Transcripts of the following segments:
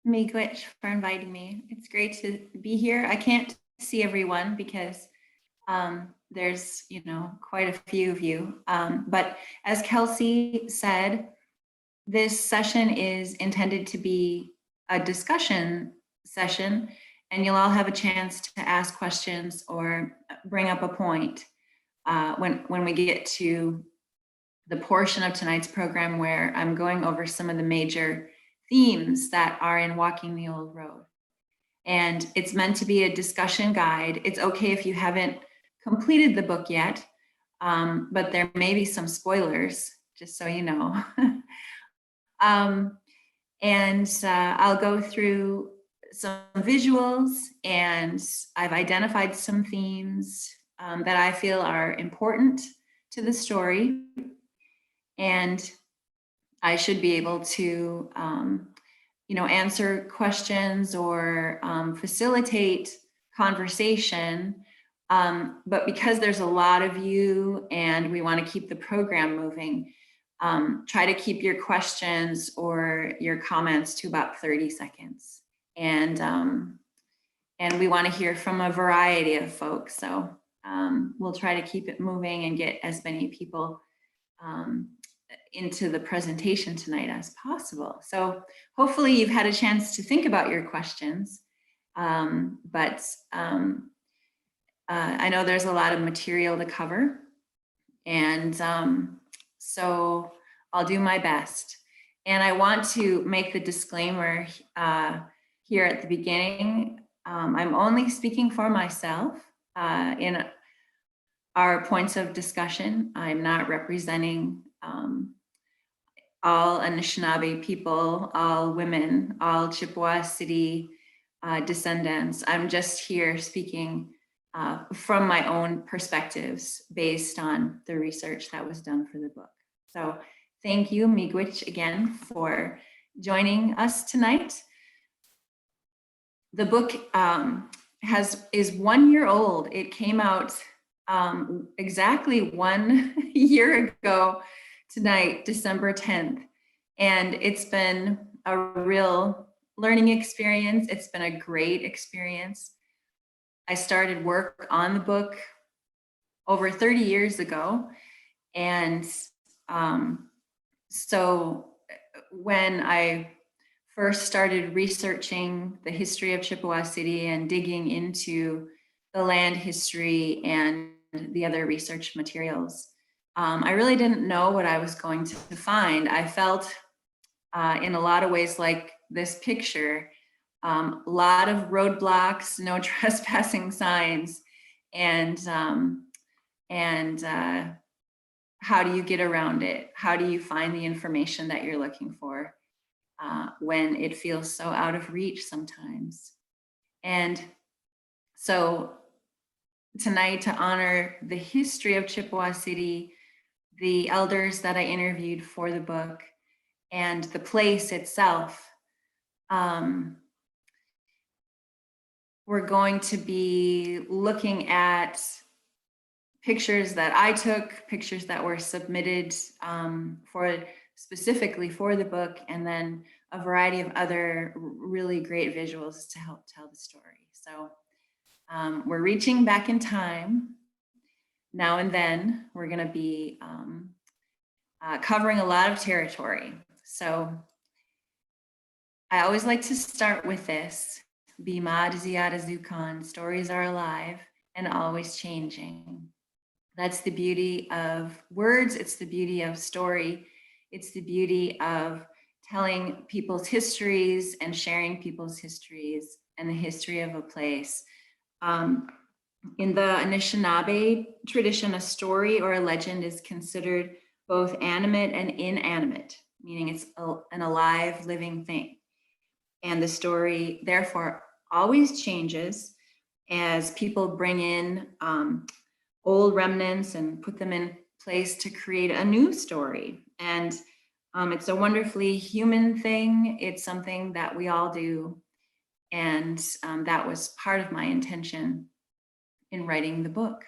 Miigwech, for inviting me. It's great to be here. I can't see everyone because there's, quite a few of you. But as Kelsey said, this session is intended to be a discussion session, and you'll all have a chance to ask questions or bring up a point when we get to the portion of tonight's program where I'm going over some of the major themes that are in Walking the Old Road. And it's meant to be a discussion guide. It's okay if you haven't completed the book yet, but there may be some spoilers, just so you know. I'll go through some visuals, and I've identified some themes that I feel are important to the story. And I should be able to, answer questions or facilitate conversation. But because there's a lot of you and we want to keep the program moving, try to keep your questions or your comments to about 30 seconds. And we want to hear from a variety of folks. So we'll try to keep it moving and get as many people into the presentation tonight as possible. So hopefully you've had a chance to think about your questions, but I know there's a lot of material to cover, and so I'll do my best. And I want to make the disclaimer here at the beginning. I'm only speaking for myself in our points of discussion. I'm not representing all Anishinaabe people, all women, all Chippewa City descendants. I'm just here speaking from my own perspectives based on the research that was done for the book. So thank you, Miigwech, again for joining us tonight. The book is 1 year old. It came out exactly 1 year ago tonight, December 10th. And it's been a real learning experience. It's been a great experience. I started work on the book over 30 years ago. And so when I first started researching the history of Chippewa City and digging into the land history and the other research materials, I really didn't know what I was going to find. I felt in a lot of ways like this picture, a lot of roadblocks, no trespassing signs, and how do you get around it? How do you find the information that you're looking for when it feels so out of reach sometimes? And so tonight, to honor the history of Chippewa City, the elders that I interviewed for the book, and the place itself, we're going to be looking at pictures that I took, pictures that were submitted specifically for the book, and then a variety of other really great visuals to help tell the story. So we're reaching back in time. Now and then we're going to be covering a lot of territory. So I always like to start with this: Bimad Ziyada Zukan, stories are alive and always changing. That's the beauty of words. It's the beauty of story. It's the beauty of telling people's histories and sharing people's histories and the history of a place. In the Anishinaabe tradition, a story or a legend is considered both animate and inanimate, meaning it's an alive, living thing. And the story, therefore, always changes as people bring in old remnants and put them in place to create a new story. And it's a wonderfully human thing. It's something that we all do. And that was part of my intention in writing the book.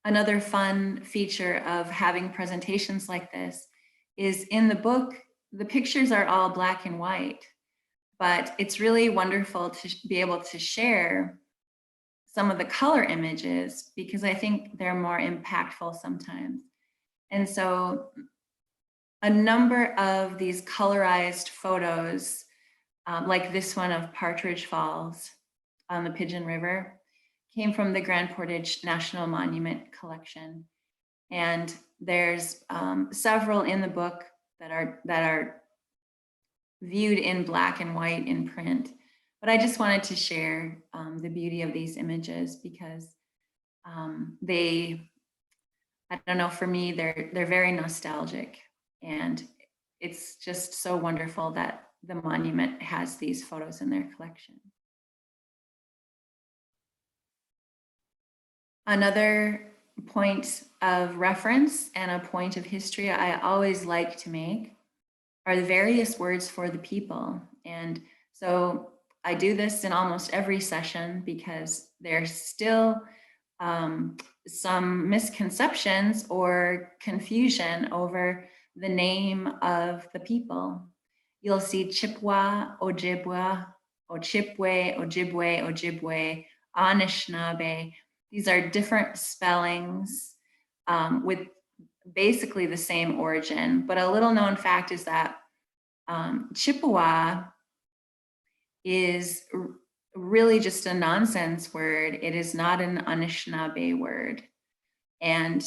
Another fun feature of having presentations like this is in the book, the pictures are all black and white, but it's really wonderful to be able to share some of the color images because I think they're more impactful sometimes. And so a number of these colorized photos, like this one of Partridge Falls on the Pigeon River, came from the Grand Portage National Monument Collection. And there's several in the book that are viewed in black and white in print. But I just wanted to share the beauty of these images because I don't know, for me, they're very nostalgic. And it's just so wonderful that the monument has these photos in their collection. Another point of reference and a point of history I always like to make are the various words for the people. And so I do this in almost every session because there's still some misconceptions or confusion over the name of the people. You'll see Chippewa, Ojibwa, Ojibwe, Ojibwe, Ojibwe, Anishinaabe. These are different spellings with basically the same origin, but a little known fact is that Chippewa is really just a nonsense word. It is not an Anishinaabe word. And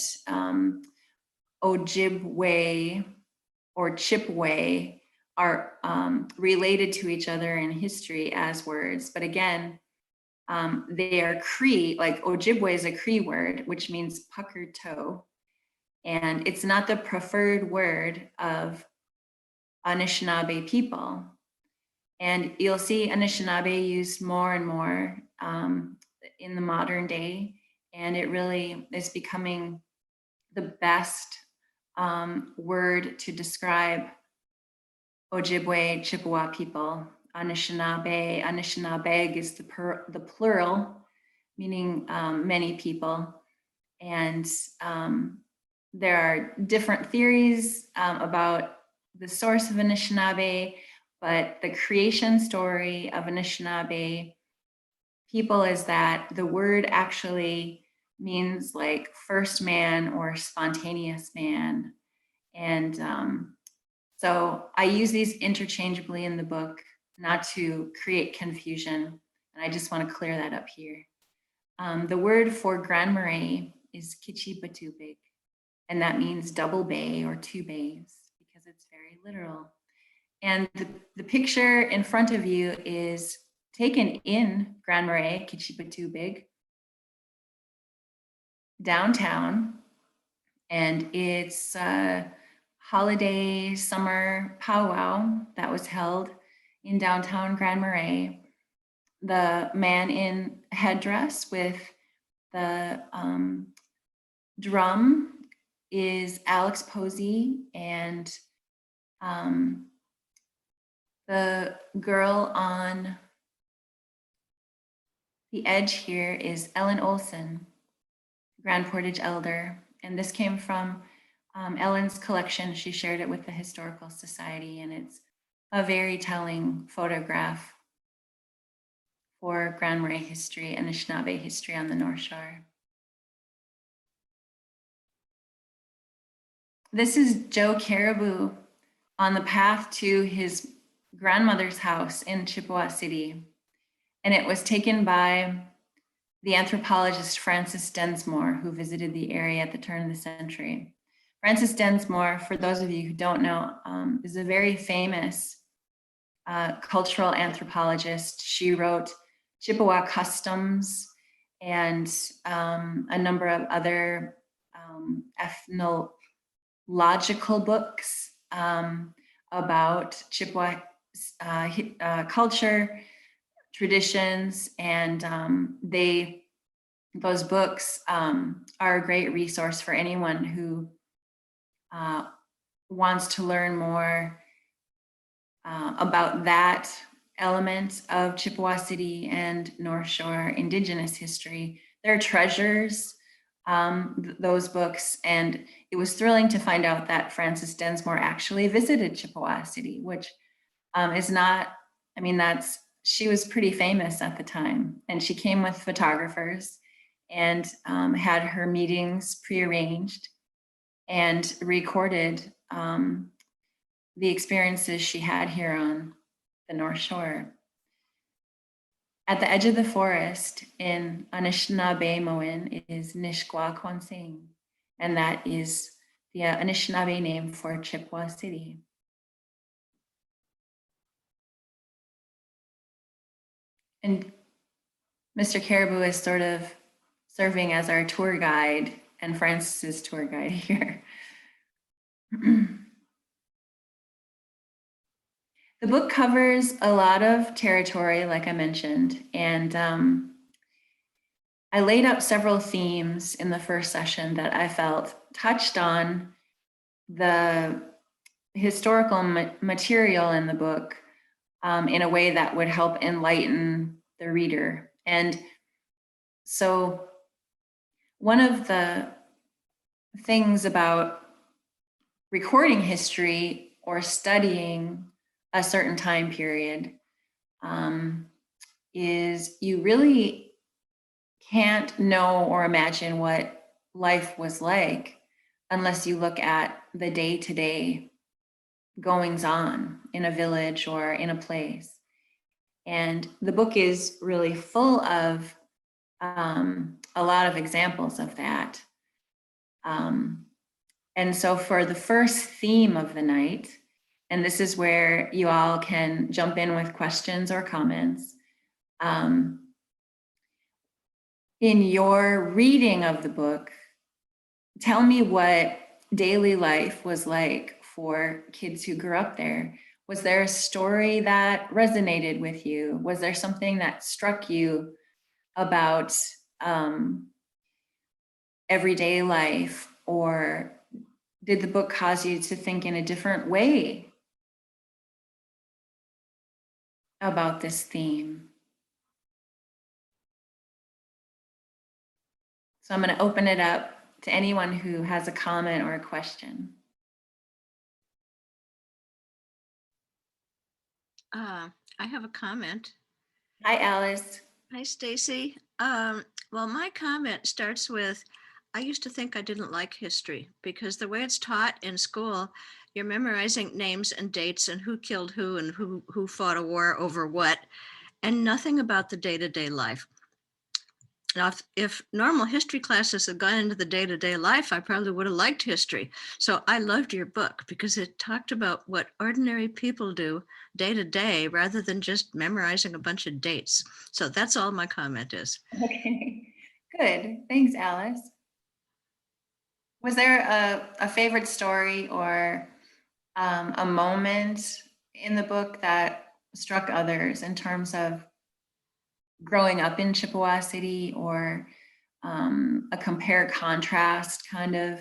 Ojibwe or Chippewa are related to each other in history as words. But again, they are Cree, like Ojibwe is a Cree word, which means puckered toe. And it's not the preferred word of Anishinaabe people. And you'll see Anishinaabe used more and more in the modern day. And it really is becoming the best word to describe Ojibwe, Chippewa people. Anishinaabe, Anishinaabeg is the plural, meaning many people. And there are different theories about the source of Anishinaabe, but the creation story of Anishinaabe people is that the word actually means like first man or spontaneous man. And so I use these interchangeably in the book, not to create confusion. And I just want to clear that up here. The word for Grand Marais is Kichibatubig, and that means double bay or two bays because it's very literal. And the picture in front of you is taken in Grand Marais, Kichibatubig, downtown. And it's a holiday summer powwow that was held in downtown Grand Marais. The man in headdress with the drum is Alex Posey, and the girl on the edge here is Ellen Olson, Grand Portage Elder. And this came from Ellen's collection. She shared it with the Historical Society, and it's a very telling photograph for Grand Marais history and Anishinaabe history on the North Shore. This is Joe Caribou on the path to his grandmother's house in Chippewa City. And it was taken by the anthropologist Francis Densmore, who visited the area at the turn of the century. Francis Densmore, for those of you who don't know, is a very famous cultural anthropologist. She wrote Chippewa Customs and a number of other ethnological books about Chippewa culture, traditions, and those books are a great resource for anyone who wants to learn more about that element of Chippewa City and North Shore Indigenous history. They're treasures, those books, and it was thrilling to find out that Francis Densmore actually visited Chippewa City, which is not I mean, she was pretty famous at the time, and she came with photographers and had her meetings prearranged and recorded the experiences she had here on the North Shore. At the edge of the forest in Anishinaabe is Nishkwakwonsing, and that is the Anishinaabe name for Chippewa City. And Mr. Caribou is sort of serving as our tour guide and Francis's tour guide here. The book covers a lot of territory, like I mentioned, and I laid out several themes in the first session that I felt touched on the historical material in the book in a way that would help enlighten the reader. And so one of the things about recording history or studying a certain time period is you really can't know or imagine what life was like unless you look at the day-to-day goings on in a village or in a place. And the book is really full of a lot of examples of that. And so for the first theme of the night, and this is where you all can jump in with questions or comments. In your reading of the book, tell me what daily life was like for kids who grew up there. Was there a story that resonated with you? Was there something that struck you about everyday life? Or did the book cause you to think in a different way about this theme? So I'm going to open it up to anyone who has a comment or a question. I have a comment. Hi, Alice. Hi, Stacy. Well, my comment starts with, I used to think I didn't like history because the way it's taught in school, you're memorizing names and dates and who killed who and who fought a war over what, and nothing about the day-to-day life. Now, if normal history classes had gone into the day-to-day life, I probably would have liked history. So I loved your book because it talked about what ordinary people do day to day rather than just memorizing a bunch of dates. So that's all my comment is. Okay, good. Thanks, Alice. Was there a favorite story or a moment in the book that struck others in terms of growing up in Chippewa City, or a compare contrast kind of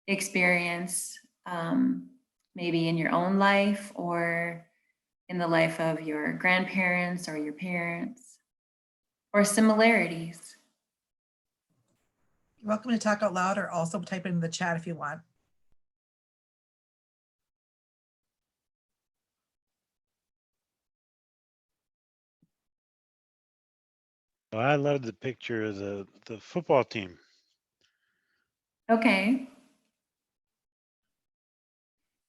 experience, maybe in your own life or in the life of your grandparents or your parents, or similarities? You're welcome to talk out loud or also type it in the chat if you want. Well, I love the picture of the football team. Okay.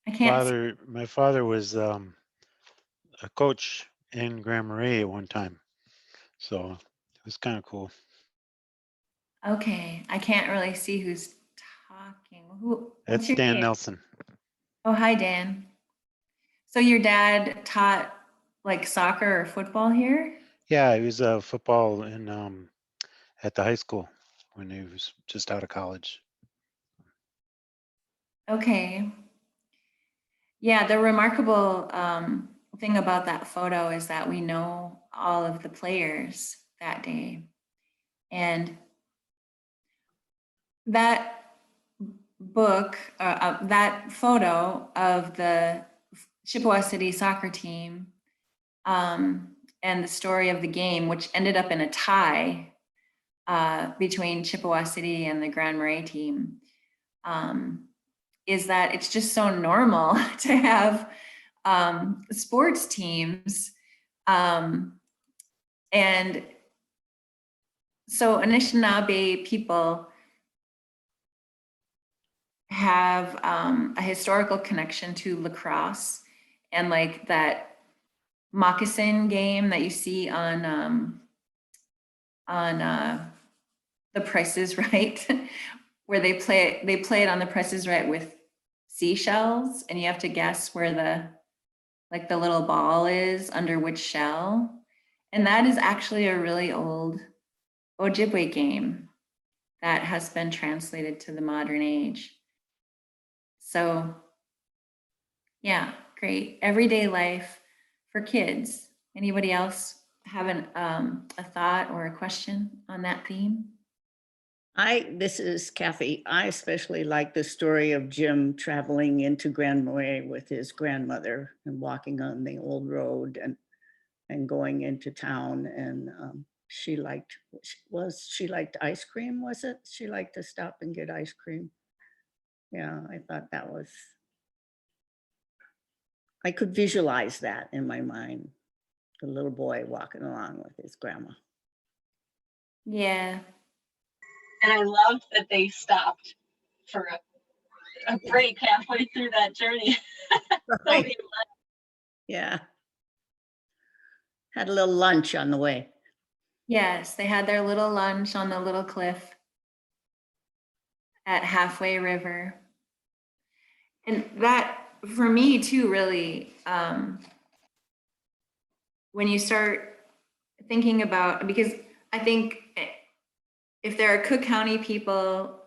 I can't. My father was a coach in Grand Marais at one time, so it was kind of cool. Okay, I can't really see who's talking. What's That's your Dan name? Nelson. Oh, hi, Dan. So your dad taught like soccer or football here? Yeah, he was football in at the high school when he was just out of college. Okay. Yeah, the remarkable thing about that photo is that we know all of the players that day. And that book, that photo of the Chippewa City soccer team and the story of the game, which ended up in a tie between Chippewa City and the Grand Marais team, is that it's just so normal to have sports teams And so Anishinaabe people have a historical connection to lacrosse and like that moccasin game that you see on The Price is Right, where they play it on The Price is Right with seashells, and you have to guess where the little ball is under which shell. And that is actually a really old Ojibwe game that has been translated to the modern age. So yeah, great. Everyday life for kids. Anybody else have a thought or a question on that theme? This is Kathy. I especially like the story of Jim traveling into Grand Marais with his grandmother and walking on the old road and going into town. And she liked ice cream, was it? She liked to stop and get ice cream. Yeah, I thought that was, I could visualize that in my mind. The little boy walking along with his grandma. Yeah. And I loved that they stopped for a break halfway through that journey. Right. Yeah. Had a little lunch on the way. Yes, they had their little lunch on the little cliff at Halfway River. And that, for me too, really, when you start thinking about, because I think if there are Cook County people,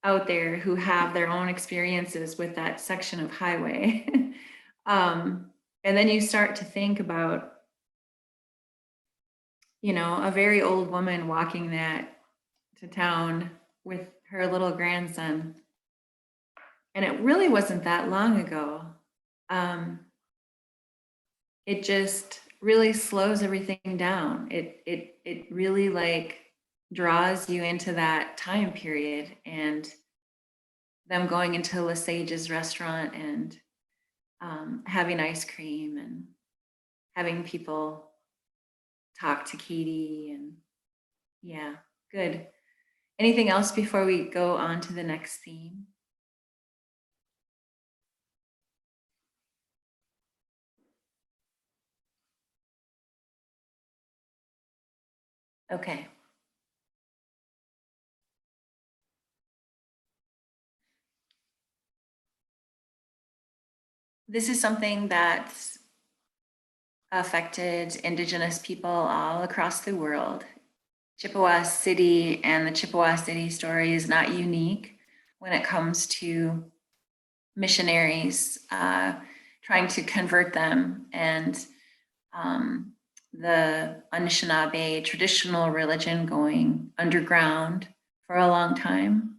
out there who have their own experiences with that section of highway, and then you start to think about, a very old woman walking that to town with her little grandson. And it really wasn't that long ago. It just really slows everything down. It really like draws you into that time period, and them going into Lesage's restaurant and having ice cream and having people talk to Katie, and yeah, good. Anything else before we go on to the next theme? Okay. This is something that's affected Indigenous people all across the world. Chippewa City and the Chippewa City story is not unique when it comes to missionaries trying to convert them, and the Anishinaabe traditional religion going underground for a long time.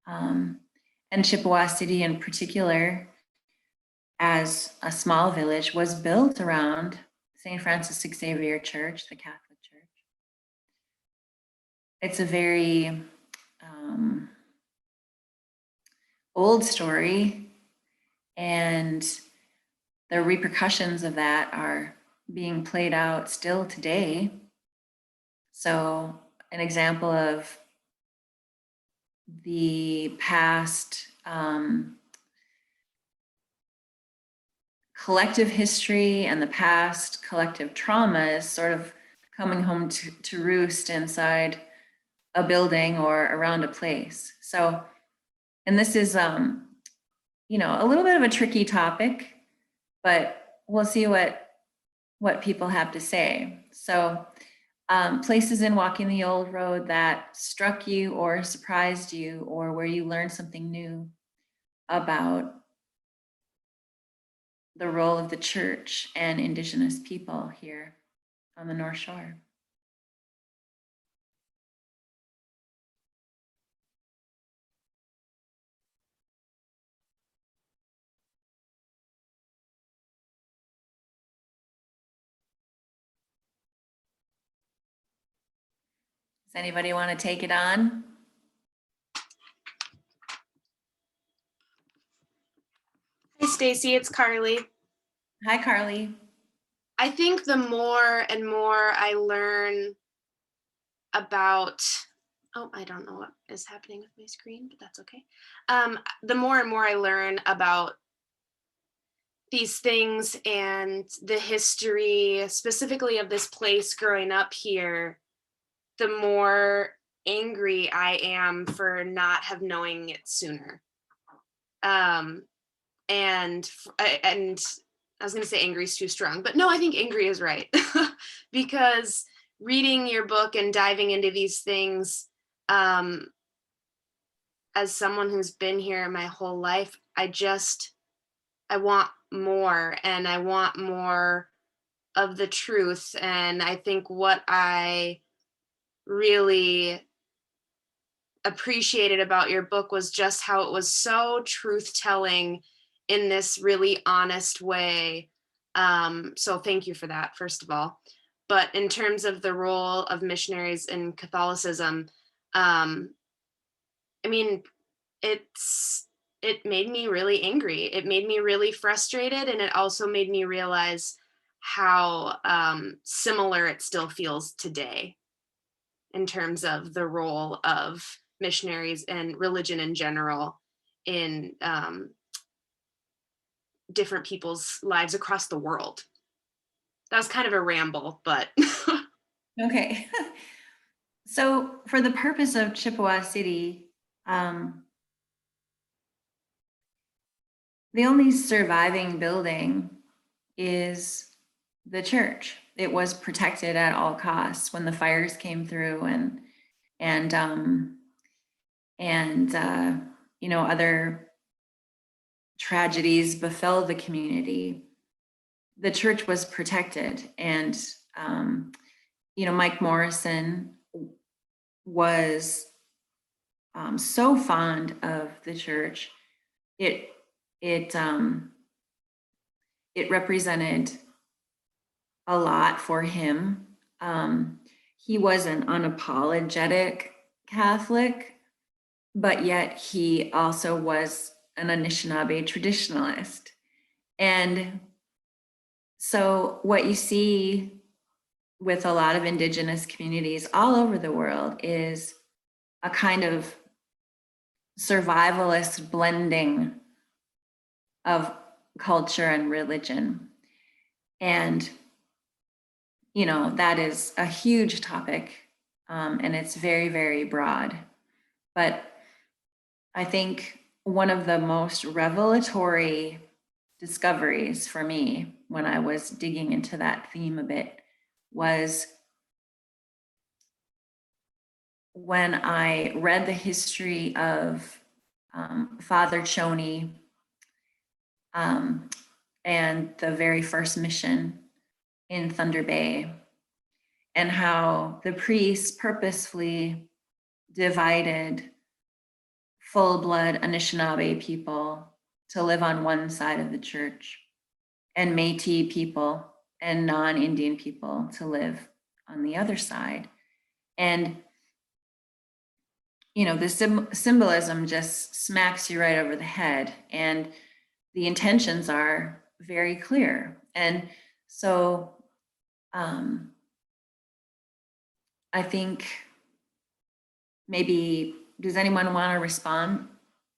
And Chippewa City in particular, as a small village, was built around St. Francis Xavier Church, the Catholic Church. It's a very old story, and the repercussions of that are being played out still today. So an example of the past collective history and the past collective trauma is sort of coming home to roost inside a building or around a place. So, and this is, a little bit of a tricky topic, but we'll see what people have to say. So, places in Walking the Old Road that struck you or surprised you, or where you learned something new about the role of the church and Indigenous people here on the North Shore. Does anybody want to take it on? Hi, Stacy. It's Carly. Hi, Carly. I think the more and more I learn about, oh, I don't know what is happening with my screen, but that's okay. The more and more I learn about these things and the history, specifically of this place growing up here, the more angry I am for not have knowing it sooner. Um, and I was going to say angry is too strong, but no, I think angry is right. Because reading your book and diving into these things, um, as someone who's been here my whole life, I want more, and I want more of the truth. And I think what I really appreciated about your book was just how it was so truth telling in this really honest way. So thank you for that, first of all. But in terms of the role of missionaries in Catholicism, um, I mean, it made me really angry. It made me really frustrated, and it also made me realize how similar it still feels today in terms of the role of missionaries and religion in general in different people's lives across the world. That was kind of a ramble, but Okay. So for the purpose of Chippewa City, the only surviving building is the church. It was protected at all costs when the fires came through, and you know, other tragedies befell the community. The church was protected, and you know, Mike Morrison was so fond of the church. It it um, it represented a lot for him. He was an unapologetic Catholic, but yet he also was an Anishinaabe traditionalist. And so, what you see with a lot of Indigenous communities all over the world is a kind of survivalist blending of culture and religion. And, you know, that is a huge topic, and it's very, very broad. But I think one of the most revelatory discoveries for me when I was digging into that theme a bit was when I read the history of Father Choney and the very first mission in Thunder Bay, and how the priests purposefully divided full-blood Anishinaabe people to live on one side of the church, and Métis people and non-Indian people to live on the other side. And you know, the symbolism just smacks you right over the head, and the intentions are very clear. And so I think maybe, does anyone want to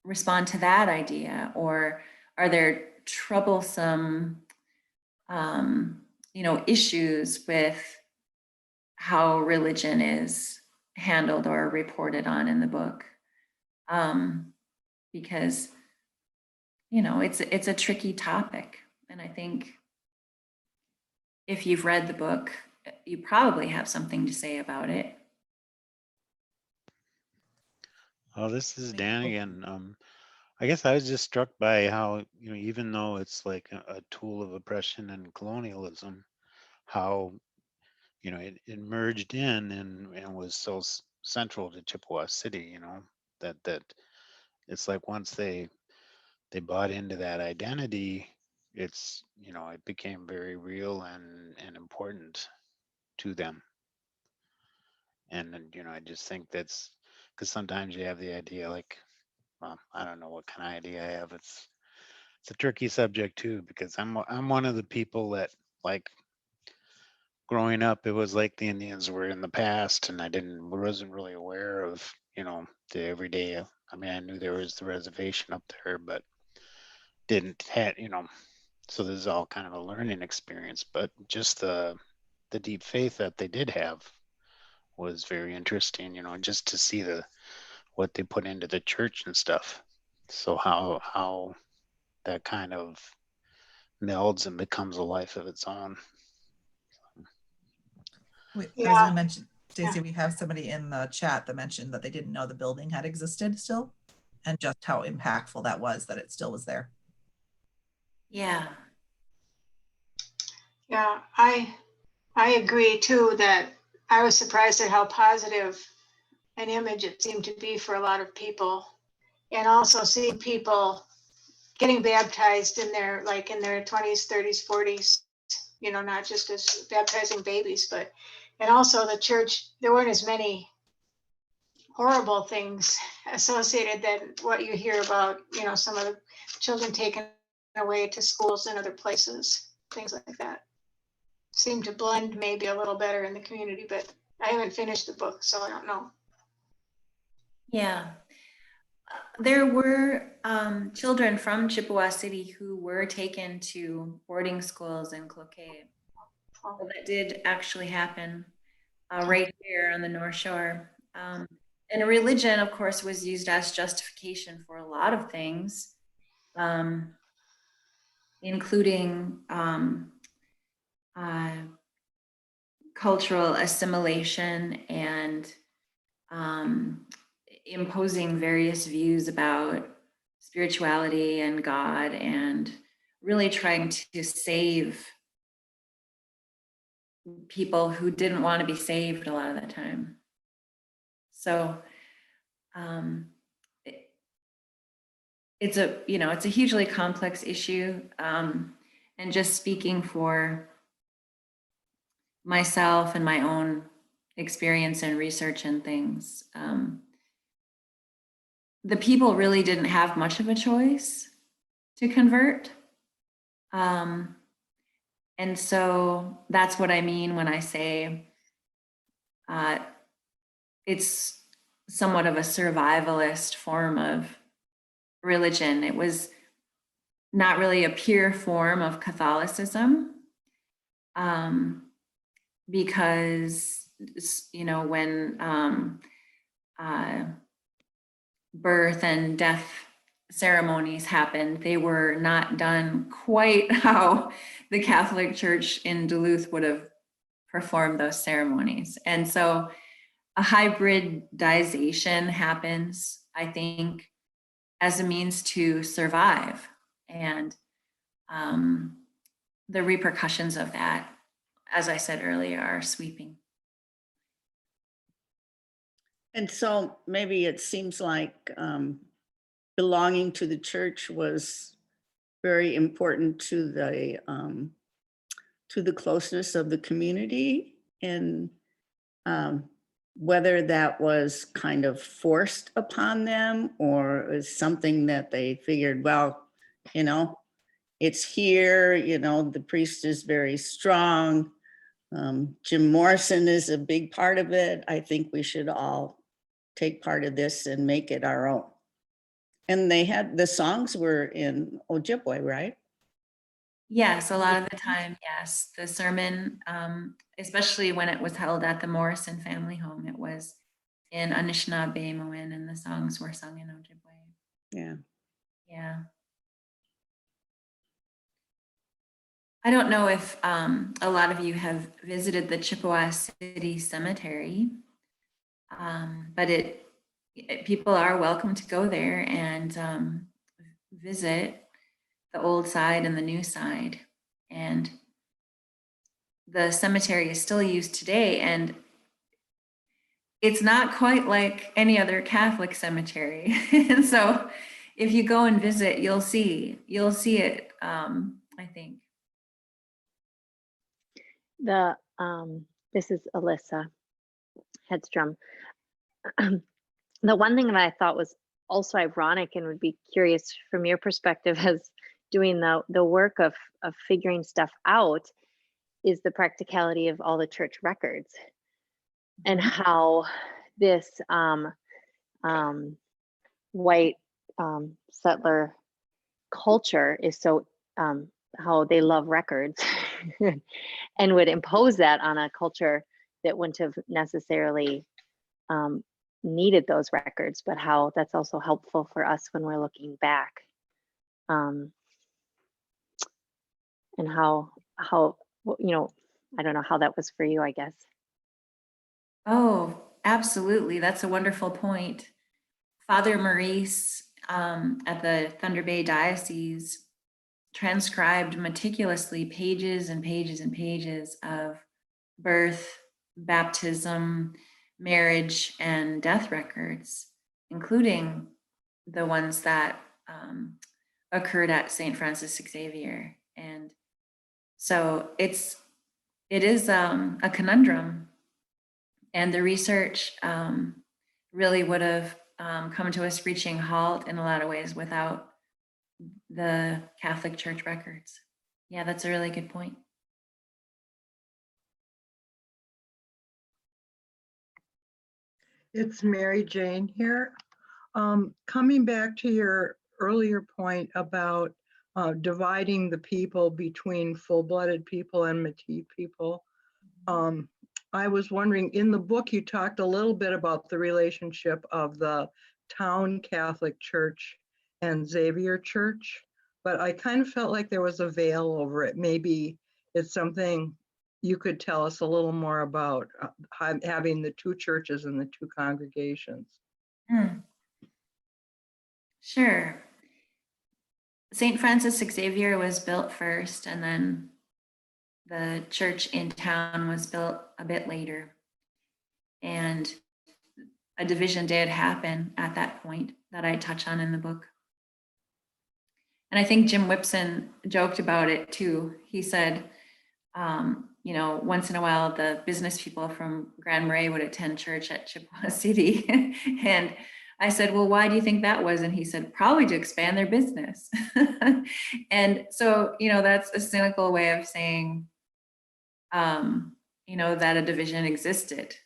respond to that idea, or are there troublesome you know, issues with how religion is handled or reported on in the book? Because you know, it's a tricky topic, and I think if you've read the book, you probably have something to say about it. Oh, this is Dan again. I guess I was just struck by how, you know, even though it's like a tool of oppression and colonialism, how, you know, it merged in and was so central to Chippewa City, you know, that it's like once they bought into that identity, it's, you know, it became very real and important to them. And then, you know, I just think that's because sometimes you have the idea like, well, I don't know what kind of idea I have. It's it's a tricky subject too, because I'm one of the people that, like, growing up, it was like the Indians were in the past, and wasn't really aware of, the everyday. I mean, I knew there was the reservation up there, but didn't had, so this is all kind of a learning experience. But just the deep faith that they did have was very interesting, just to see what they put into the church and stuff. So how that kind of melds and becomes a life of its own. I was Yeah. gonna mention, Stacy, we have somebody in the chat that mentioned that they didn't know the building had existed still, and just how impactful that was, that it still was there. Yeah. Yeah, I agree too, that I was surprised at how positive an image it seemed to be for a lot of people. And also seeing people getting baptized in their 20s, 30s, 40s, not just as baptizing babies, and also the church, there weren't as many horrible things associated that what you hear about, some of the children taken away to schools and other places, things like that. Seem to blend maybe a little better in the community, but I haven't finished the book, so I don't know. Yeah. There were children from Chippewa City who were taken to boarding schools in Cloquet. So that did actually happen right here on the North Shore. And religion, of course, was used as justification for a lot of things, including cultural assimilation and imposing various views about spirituality and God, and really trying to save people who didn't want to be saved a lot of the time. So it's a hugely complex issue. And just speaking for myself and my own experience and research and things, the people really didn't have much of a choice to convert. And so that's what I mean when I say it's somewhat of a survivalist form of religion. It was not really a pure form of Catholicism, because, when birth and death ceremonies happened, they were not done quite how the Catholic Church in Duluth would have performed those ceremonies. And so a hybridization happens, I think, as a means to survive. And the repercussions of that, as I said earlier, are sweeping. And so maybe it seems like belonging to the church was very important to the closeness of the community, and whether that was kind of forced upon them or is something that they figured, well, it's here, the priest is very strong. Jim Morrison is a big part of it. I think we should all take part of this and make it our own. And the songs were in Ojibwe, right? Yes, a lot of the time, yes. The sermon, especially when it was held at the Morrison family home, it was in Anishinaabe-Moin, and the songs were sung in Ojibwe. Yeah. Yeah. I don't know if a lot of you have visited the Chippewa City Cemetery, but people are welcome to go there and visit the old side and the new side. And the cemetery is still used today, and it's not quite like any other Catholic cemetery. And so if you go and visit, you'll see it, I think. This is Alyssa Hedstrom. The one thing that I thought was also ironic and would be curious from your perspective as doing the work of figuring stuff out is the practicality of all the church records and how this white settler culture is so how they love records and would impose that on a culture that wouldn't have necessarily needed those records, but how that's also helpful for us when we're looking back. And how you know, I don't know how that was for you, I guess. Oh, absolutely. That's a wonderful point. Father Maurice at the Thunder Bay Diocese transcribed meticulously pages and pages and pages of birth, baptism, marriage, and death records, including the ones that occurred at St. Francis Xavier. And so it is a conundrum, and the research really would have come to a screeching halt in a lot of ways without the Catholic Church records. Yeah, that's a really good point. It's Mary Jane here. Coming back to your earlier point about dividing the people between full-blooded people and Métis people, I was wondering, in the book, you talked a little bit about the relationship of the town Catholic Church and Xavier Church, but I kind of felt like there was a veil over it. Maybe it's something you could tell us a little more about having the two churches and the two congregations. Sure. St. Francis Xavier was built first, and then the church in town was built a bit later. And a division did happen at that point that I touch on in the book. And I think Jim Whipson joked about it too. He said, you know, once in a while, the business people from Grand Marais would attend church at Chippewa City. And I said, well, why do you think that was? And he said, probably to expand their business. And so, you know, that's a cynical way of saying, you know, that a division existed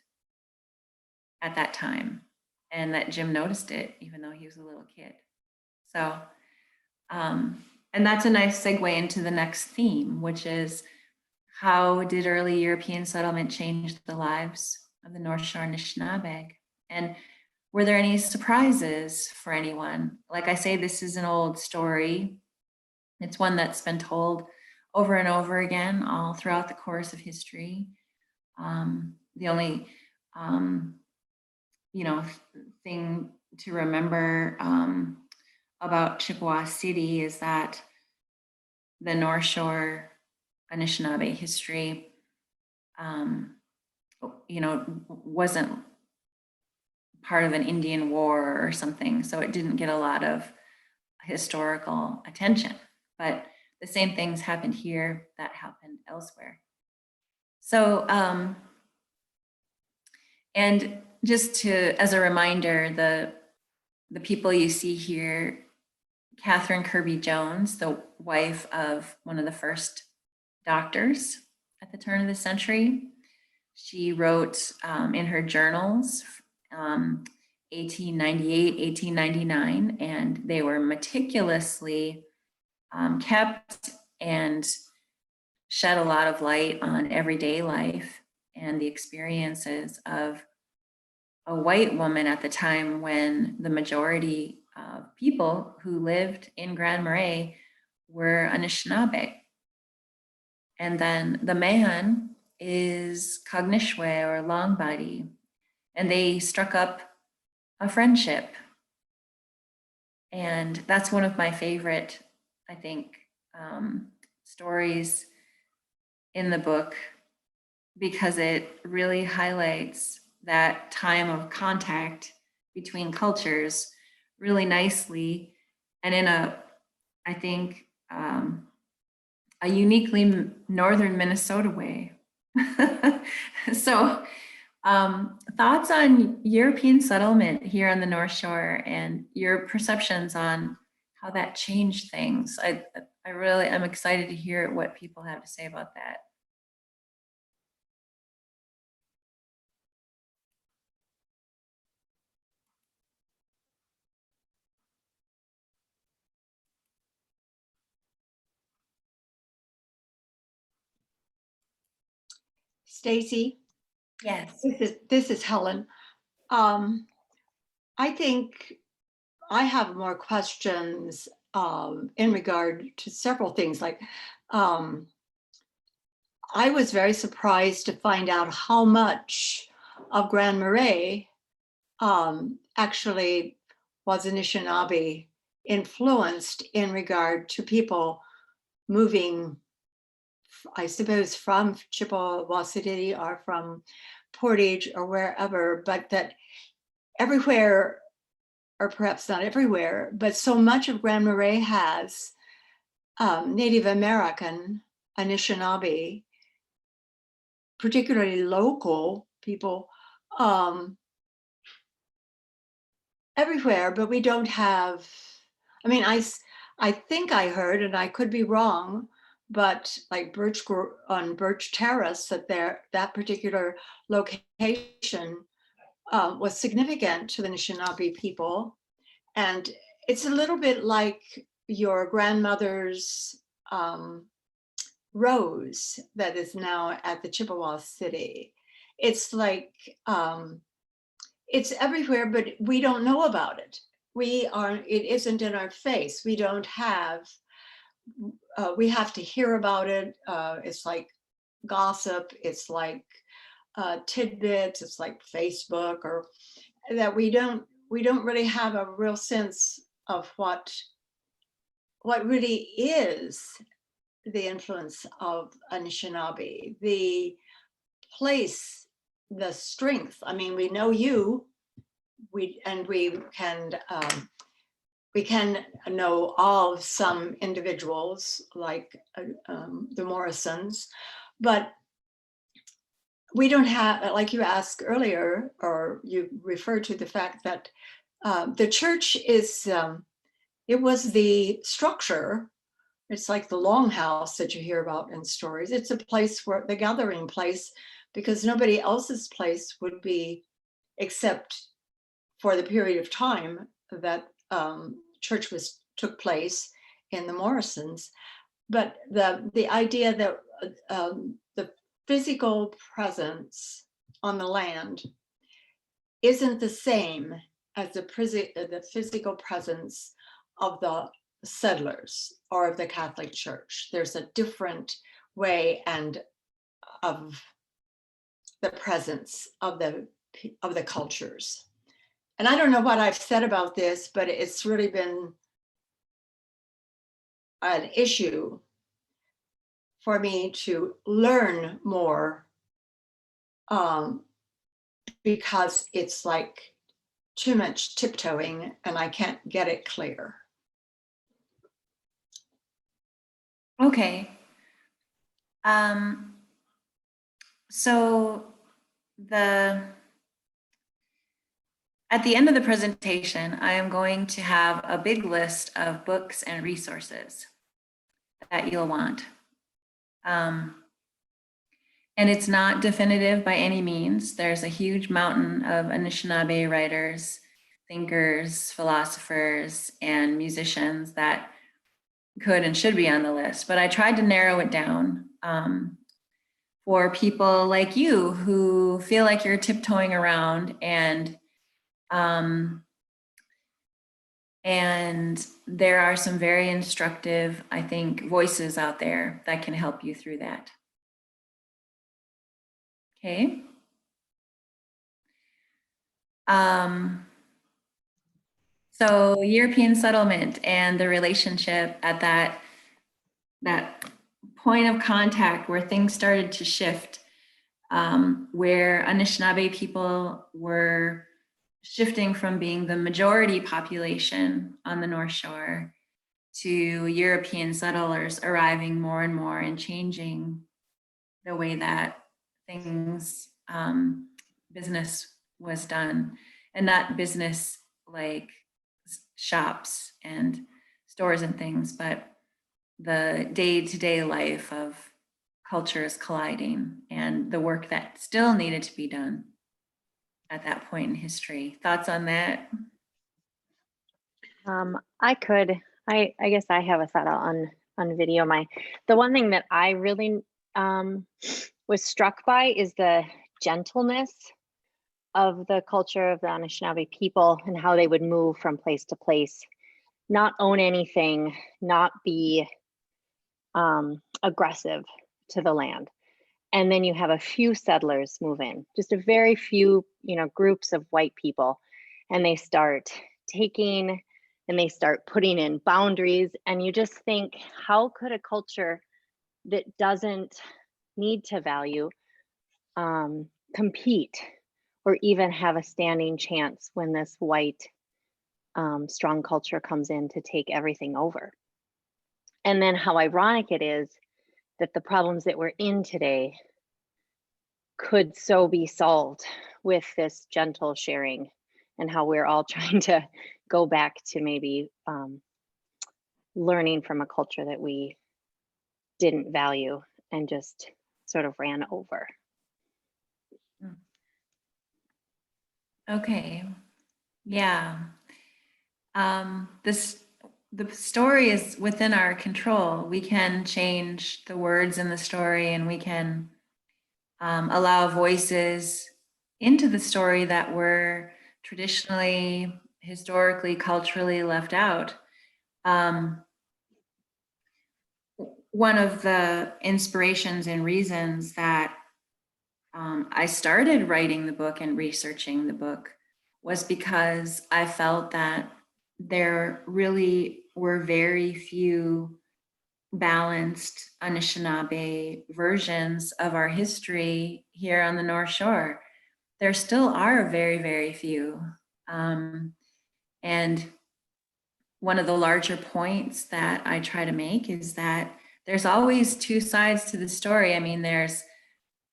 at that time and that Jim noticed it, even though he was a little kid. So, and that's a nice segue into the next theme, which is, how did early European settlement change the lives of the North Shore Anishinaabe? And were there any surprises for anyone? Like I say, this is an old story. It's one that's been told over and over again all throughout the course of history. The only, you know, thing to remember about Chippewa City is that the North Shore Anishinaabe history, you know, wasn't part of an Indian war or something, so it didn't get a lot of historical attention. But the same things happened here that happened elsewhere. So, and just to, as a reminder, the people you see here, Catherine Kirby Jones, the wife of one of the first doctors at the turn of the century. She wrote in her journals 1898, 1899, and they were meticulously kept and shed a lot of light on everyday life and the experiences of a white woman at the time when the majority of people who lived in Grand Marais were Anishinaabe. And then the man is Cognishwe or Longbody, and they struck up a friendship. And that's one of my favorite, I think, stories in the book, because it really highlights that time of contact between cultures really nicely, and in a, I think, a uniquely northern Minnesota way. So thoughts on European settlement here on the North Shore and your perceptions on how that changed things. I'm excited to hear what people have to say about that. Stacy, Yes. this is Helen. I think I have more questions in regard to several things. Like, I was very surprised to find out how much of Grand Marais actually was Anishinaabe influenced in regard to people moving, I suppose, from Chippewa City or from Portage or wherever, but that everywhere, or perhaps not everywhere, but so much of Grand Marais has Native American, Anishinaabe, particularly local people everywhere, but we don't have, I mean, I think I heard, and I could be wrong, but like on Birch Terrace, that particular location was significant to the Anishinaabe people. And it's a little bit like your grandmother's rose that is now at the Chippewa City. It's like, it's everywhere, but we don't know about it. It isn't in our face. We don't have, we have to hear about it. It's like gossip. It's like tidbits. It's like Facebook, or that we don't really have a real sense of what really is the influence of Anishinaabe, the place, the strength. I mean, we know you, we can know of some individuals like the Morrisons, but we don't have, like you asked earlier, or you referred to the fact that the church is, it was the structure. It's like the longhouse that you hear about in stories. It's a place where the gathering place, because nobody else's place would be, except for the period of time that church took place in the Morrisons. But the idea that the physical presence on the land isn't the same as the physical presence of the settlers or of the Catholic Church. There's a different way and of the presence of the cultures. And I don't know what I've said about this, but it's really been an issue for me to learn more, because it's like too much tiptoeing and I can't get it clear. Okay. So at the end of the presentation, I am going to have a big list of books and resources that you'll want. And it's not definitive by any means. There's a huge mountain of Anishinaabe writers, thinkers, philosophers, and musicians that could and should be on the list, but I tried to narrow it down for people like you who feel like you're tiptoeing around, and there are some very instructive, I think, voices out there that can help you through that. Okay. So European settlement and the relationship at that point of contact where things started to shift, where Anishinaabe people were shifting from being the majority population on the North Shore to European settlers arriving more and more and changing the way that things, business was done, and not business like shops and stores and things, but the day-to-day life of cultures colliding and the work that still needed to be done at that point in history. Thoughts on that? I guess I have a thought on video. The one thing that I really was struck by is the gentleness of the culture of the Anishinaabe people and how they would move from place to place, not own anything, not be aggressive to the land. And then you have a few settlers move in, just a very few, groups of white people, and they start taking and they start putting in boundaries. And you just think, how could a culture that doesn't need to value compete or even have a standing chance when this white strong culture comes in to take everything over? And then how ironic it is that the problems that we're in today could so be solved with this gentle sharing, and how we're all trying to go back to maybe learning from a culture that we didn't value and just sort of ran over. Okay. Yeah. The story is within our control. We can change the words in the story, and we can allow voices into the story that were traditionally, historically, culturally left out. One of the inspirations and reasons that I started writing the book and researching the book was because I felt that there really were very few balanced Anishinaabe versions of our history here on the North Shore. There still are very, very few. And one of the larger points that I try to make is that there's always two sides to the story. I mean, there's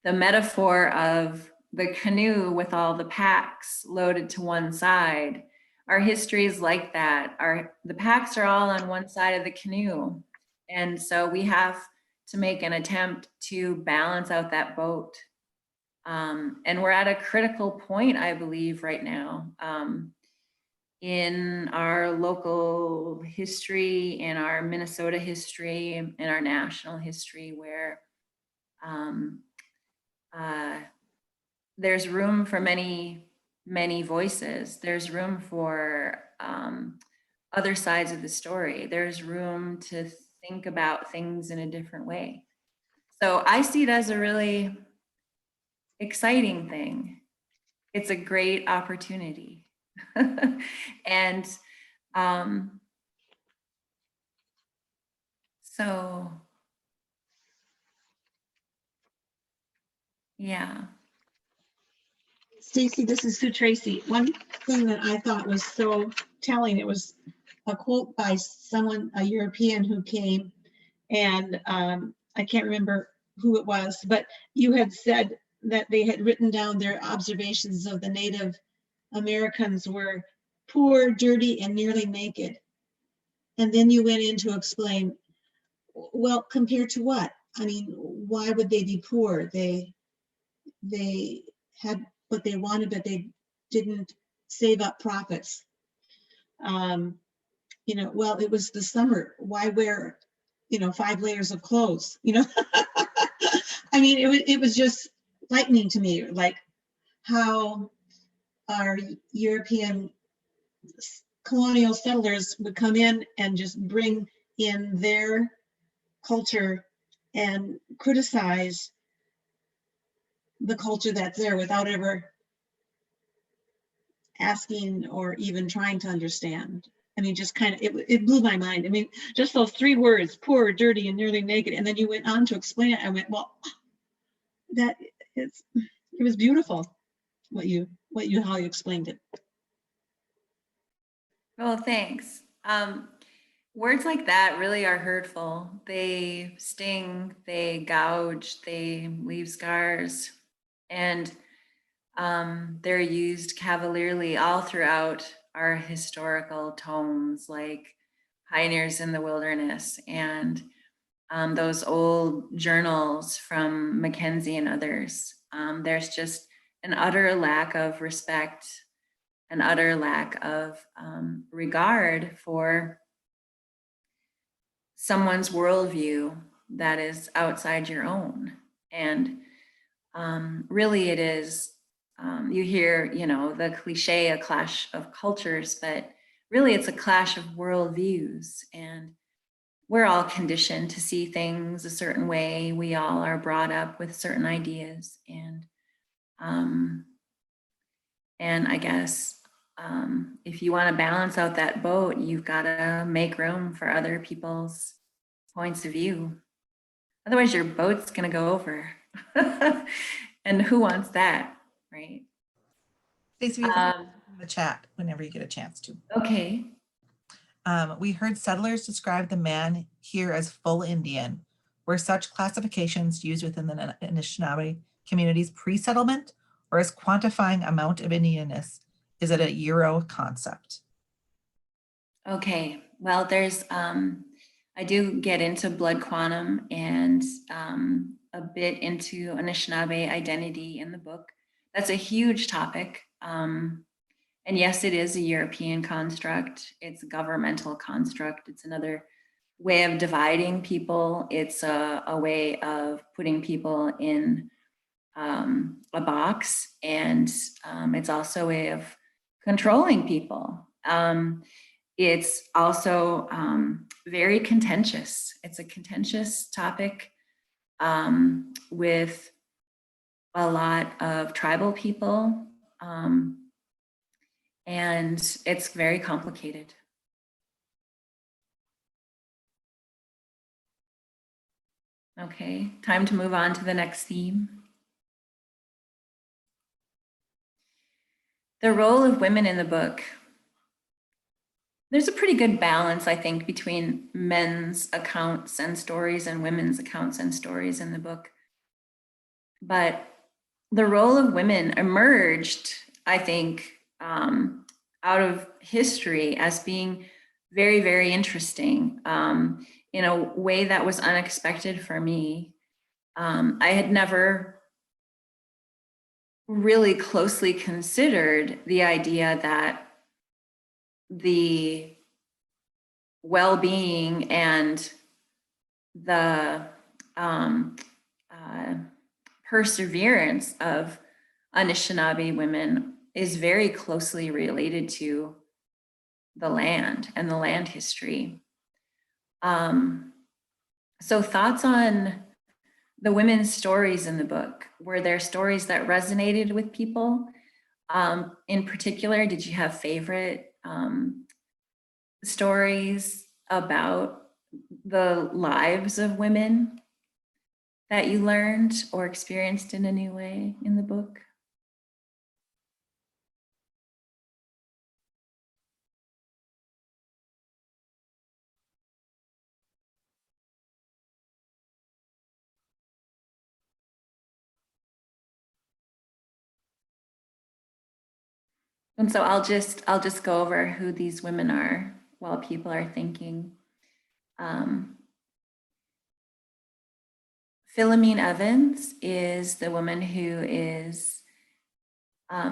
the metaphor of the canoe with all the packs loaded to one side. Our history is like that. The packs are all on one side of the canoe. And so we have to make an attempt to balance out that boat. And we're at a critical point, I believe, right now, in our local history, in our Minnesota history, in our national history, where there's room for many, many voices. There's room for other sides of the story. There's room to think about things in a different way. So I see it as a really exciting thing. It's a great opportunity. And so, yeah. Stacy, this is Sue Tracy. One thing that I thought was so telling, it was a quote by someone, a European who came, and I can't remember who it was, but you had said that they had written down their observations of the Native Americans were poor, dirty, and nearly naked. And then you went in to explain, well, compared to what? I mean, why would they be poor? They had what they wanted, but they didn't save up profits. Well, it was the summer. Why wear, 5 layers of clothes? I mean, it was just lightning to me, like how our European colonial settlers would come in and just bring in their culture and criticize the culture that's there without ever asking or even trying to understand. I mean, just kind of, it blew my mind. I mean, just those 3 words, poor, dirty, and nearly naked. And then you went on to explain it. I went, well, it was beautiful how you explained it. Well, thanks. Words like that really are hurtful. They sting, they gouge, they leave scars, and they're used cavalierly all throughout our historical tomes, like Pioneers in the Wilderness and those old journals from Mackenzie and others. There's just an utter lack of respect, an utter lack of regard for someone's worldview that is outside your own. And really it is, you hear, you know, the cliche, a clash of cultures, but really it's a clash of worldviews. And we're all conditioned to see things a certain way. We all are brought up with certain ideas. And I guess if you want to balance out that boat, you've got to make room for other people's points of view. Otherwise, your boat's going to go over. And who wants that, right? Stacey, we have in the chat whenever you get a chance to. Okay. We heard settlers describe the man here as full Indian. Were such classifications used within the Anishinaabe communities pre-settlement, or is quantifying amount of Indianness, is it a Euro concept? Okay, well, there's, I do get into blood quantum and a bit into Anishinaabe identity in the book. That's a huge topic. And yes, it is a European construct. It's a governmental construct. It's another way of dividing people. It's a way of putting people in a box, and it's also a way of controlling people. It's also very contentious. It's a contentious topic with a lot of tribal people, and it's very complicated. Okay, time to move on to the next theme. The role of women in the book. There's a pretty good balance, I think, between men's accounts and stories and women's accounts and stories in the book. But the role of women emerged, I think, out of history as being very, very interesting in a way that was unexpected for me. I had never really closely considered the idea that the well-being and the perseverance of Anishinaabe women is very closely related to the land and the land history. So thoughts on the women's stories in the book. Were there stories that resonated with people? In particular, did you have favorite stories about the lives of women that you learned or experienced in a new way in the book? And so I'll just go over who these women are while people are thinking. Philomene Evans is the woman who is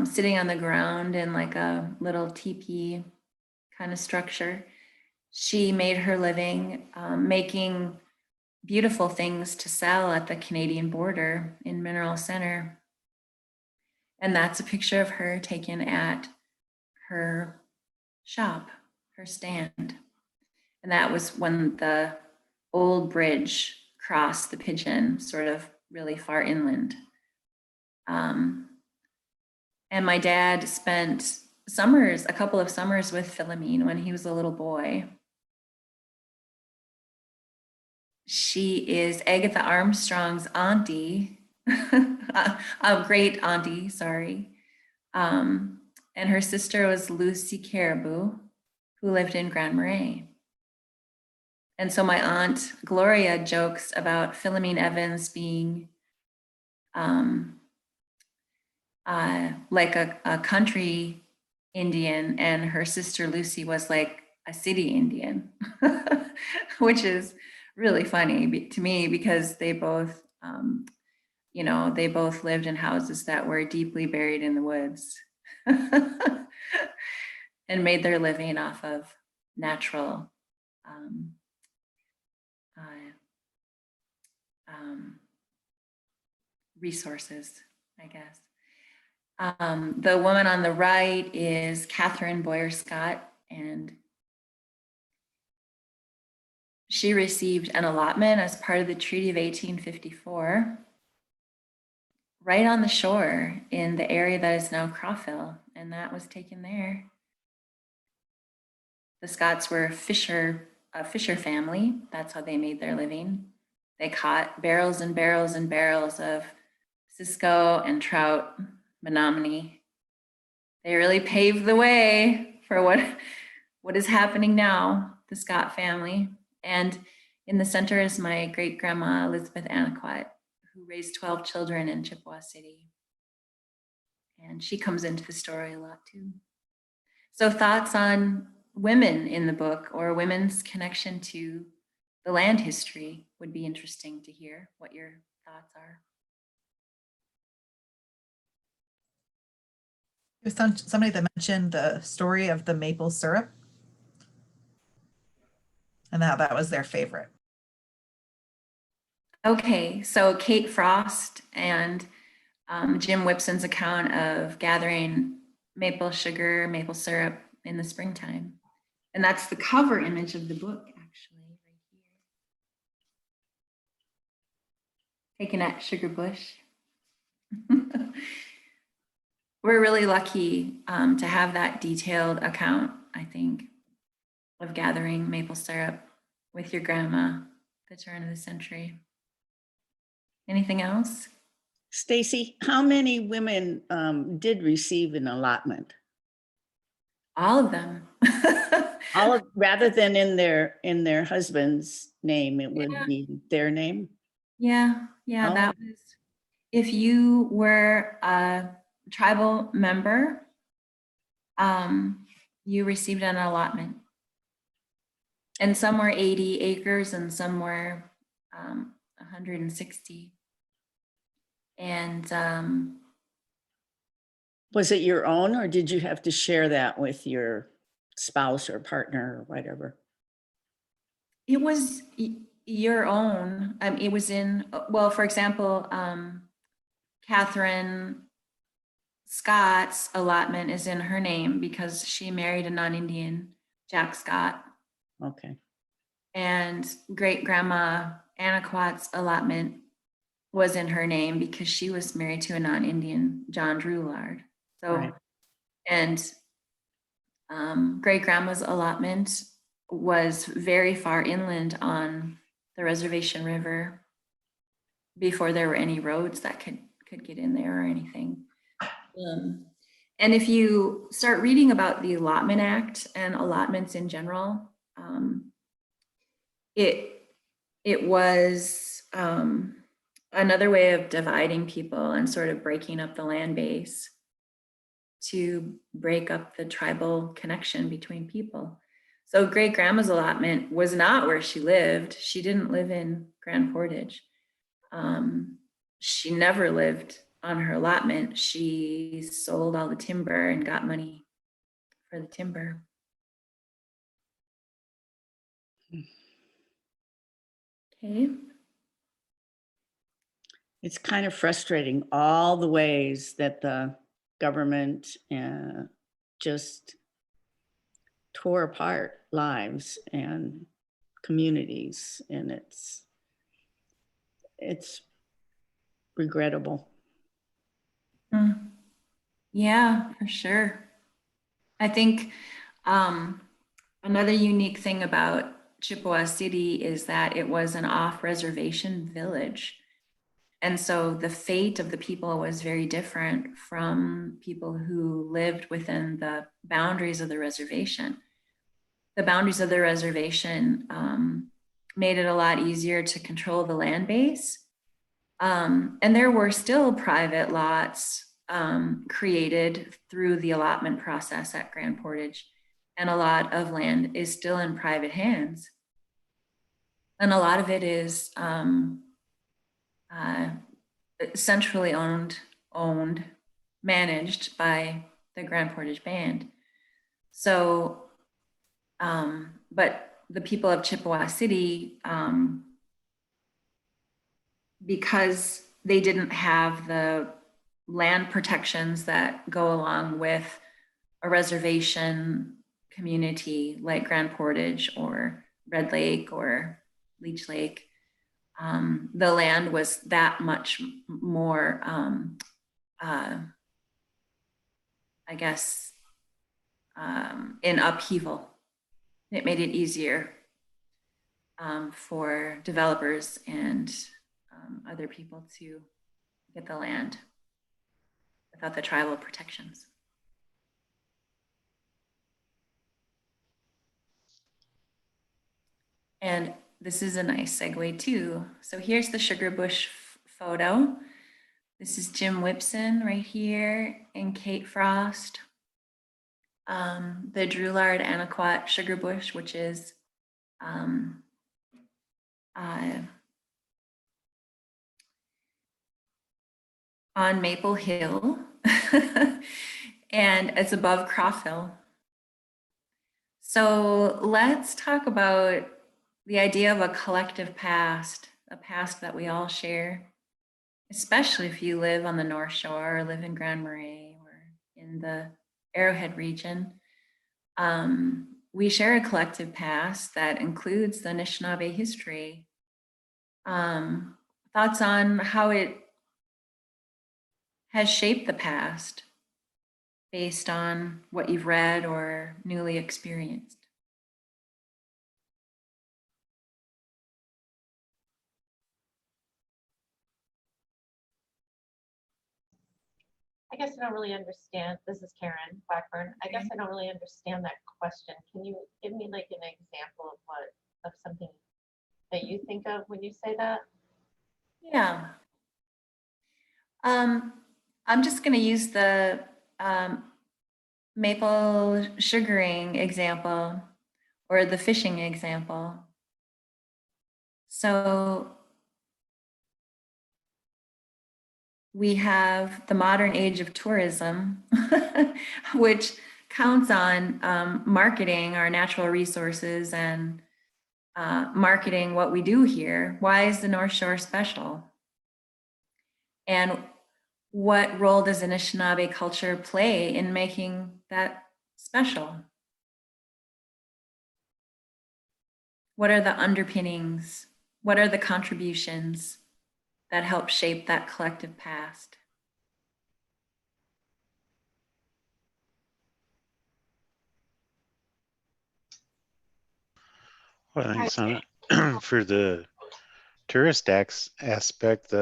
sitting on the ground in like a little teepee kind of structure. She made her living making beautiful things to sell at the Canadian border in Mineral Center. And that's a picture of her taken at her shop, her stand. And that was when the old bridge crossed the Pigeon, sort of really far inland. And my dad spent summers, a couple of summers with Philomene when he was a little boy. She is Agatha Armstrong's auntie, a great auntie, sorry. And her sister was Lucy Caribou, who lived in Grand Marais. And so my aunt Gloria jokes about Philomene Evans being like a country Indian, and her sister Lucy was like a city Indian, which is really funny to me because they both, you know, they both lived in houses that were deeply buried in the woods and made their living off of natural um, resources, I guess. The woman on the right is Catherine Boyer Scott, and she received an allotment as part of the Treaty of 1854 right on the shore in the area that is now Crawfell, and that was taken there. The Scotts were a fisher family. That's how they made their living. They caught barrels and barrels and barrels of Cisco and trout, Menominee. They really paved the way for what is happening now, the Scott family. And in the center is my great grandma, Elizabeth Anaquat, who raised 12 children in Chippewa City. And she comes into the story a lot too. So thoughts on women in the book or women's connection to the land history would be interesting to hear what your thoughts are. There's somebody that mentioned the story of the maple syrup and how that was their favorite. Okay, so Kate Frost and Jim Whipson's account of gathering maple sugar, maple syrup in the springtime. And that's the cover image of the book, actually, right here. Taken at Sugar Bush. We're really lucky to have that detailed account, I think, of gathering maple syrup with your grandma at the turn of the century. Anything else? Stacy, how many women did receive an allotment? All of them. Rather than in their husband's name, it would be their name. Yeah, Oh. that was, if you were a tribal member, you received an allotment. And some were 80 acres and some were 160. And Was it your own, or did you have to share that with your spouse or partner or whatever? it was your own. It was in, well, for example, Catherine Scott's allotment is in her name because she married a non-Indian, Jack Scott. Okay. And great grandma Anaquat's allotment was in her name because she was married to a non-Indian, John Drouillard. So, Right. and great grandma's allotment was very far inland on the Reservation River before there were any roads that could get in there or anything. And if you start reading about the Allotment Act and allotments in general, it was another way of dividing people and sort of breaking up the land base to break up the tribal connection between people. So great grandma's allotment was not where she lived. She didn't live in Grand Portage. She never lived on her allotment. She sold all the timber and got money for the timber. Okay. It's kind of frustrating, all the ways that the government just tore apart lives and communities, and it's regrettable. Yeah, for sure. I think another unique thing about Chippewa City is that it was an off-reservation village. And so the fate of the people was very different from people who lived within the boundaries of the reservation. The boundaries of the reservation made it a lot easier to control the land base. And there were still private lots created through the allotment process at Grand Portage. And a lot of land is still in private hands. And a lot of it is centrally owned, managed by the Grand Portage Band. So, but the people of Chippewa City, because they didn't have the land protections that go along with a reservation community like Grand Portage or Red Lake or Leech Lake, the land was that much more, I guess, in upheaval. It made it easier for developers and other people to get the land without the tribal protections. And this is a nice segue too. So here's the sugar bush photo. This is Jim Whipson right here and Kate Frost. The Drouillard Anaquat sugar bush, which is on Maple Hill, and it's above Crawford. So let's talk about the idea of a collective past, a past that we all share, especially if you live on the North Shore or live in Grand Marais or in the Arrowhead region. We share a collective past that includes the Anishinaabe history. Thoughts on how it has shaped the past based on what you've read or newly experienced? I guess I don't really understand. This is Karen Blackburn. I guess I don't really understand that question. Can you give me like an example of something that you think of when you say that? Yeah. I'm just going to use the maple sugaring example or the fishing example. So we have the modern age of tourism, which counts on marketing our natural resources and marketing what we do here. Why is the North Shore special? And what role does Anishinaabe culture play in making that special? What are the underpinnings? What are the contributions that help shape that collective past? Well, I think for the tourist aspect,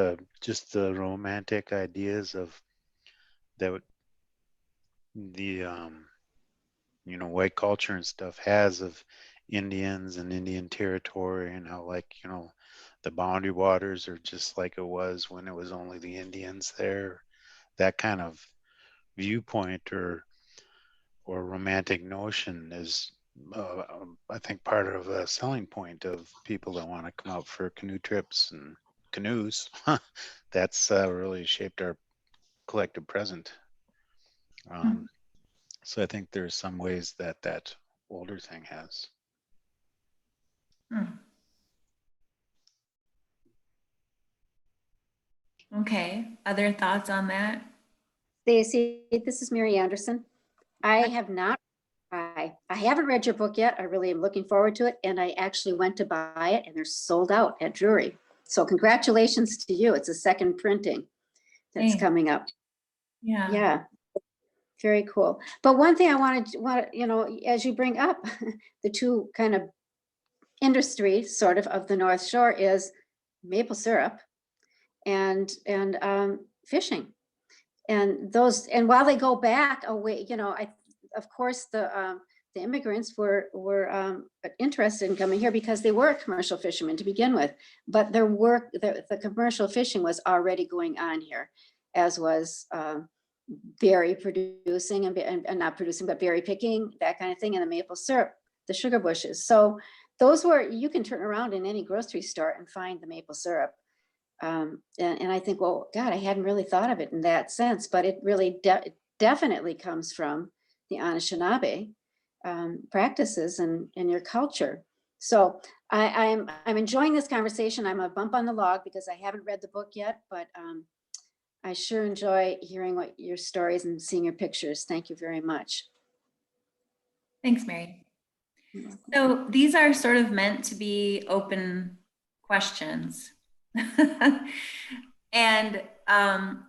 just the romantic ideas of that the white culture and stuff has of Indians and Indian territory, and how, like, the boundary waters are just like it was when it was only the Indians there. That kind of viewpoint or romantic notion is I think part of a selling point of people that want to come out for canoe trips and canoes. That's really shaped our collective present. So I think there's some ways that older thing has. Okay, other thoughts on that? Stacy, this is Mary Anderson. I haven't read your book yet. I really am looking forward to it. And I actually went to buy it and they're sold out at Drury. So congratulations to you. It's a second printing that's coming up. Yeah. Yeah. Very cool. But one thing I wanted, as you bring up the two kind of industries sort of the North Shore is maple syrup and fishing. And those, and while they go back away, of course the immigrants were interested in coming here because they were commercial fishermen to begin with, but their work, the commercial fishing was already going on here, as was berry producing and not producing, but berry picking, that kind of thing, and the maple syrup, the sugar bushes. So those were, you can turn around in any grocery store and find the maple syrup. And I think, well, God, I hadn't really thought of it in that sense, but it really definitely comes from the Anishinaabe practices and your culture. So I'm enjoying this conversation. I'm a bump on the log because I haven't read the book yet, but I sure enjoy hearing what your stories and seeing your pictures. Thank you very much. Thanks, Mary. So these are sort of meant to be open questions. And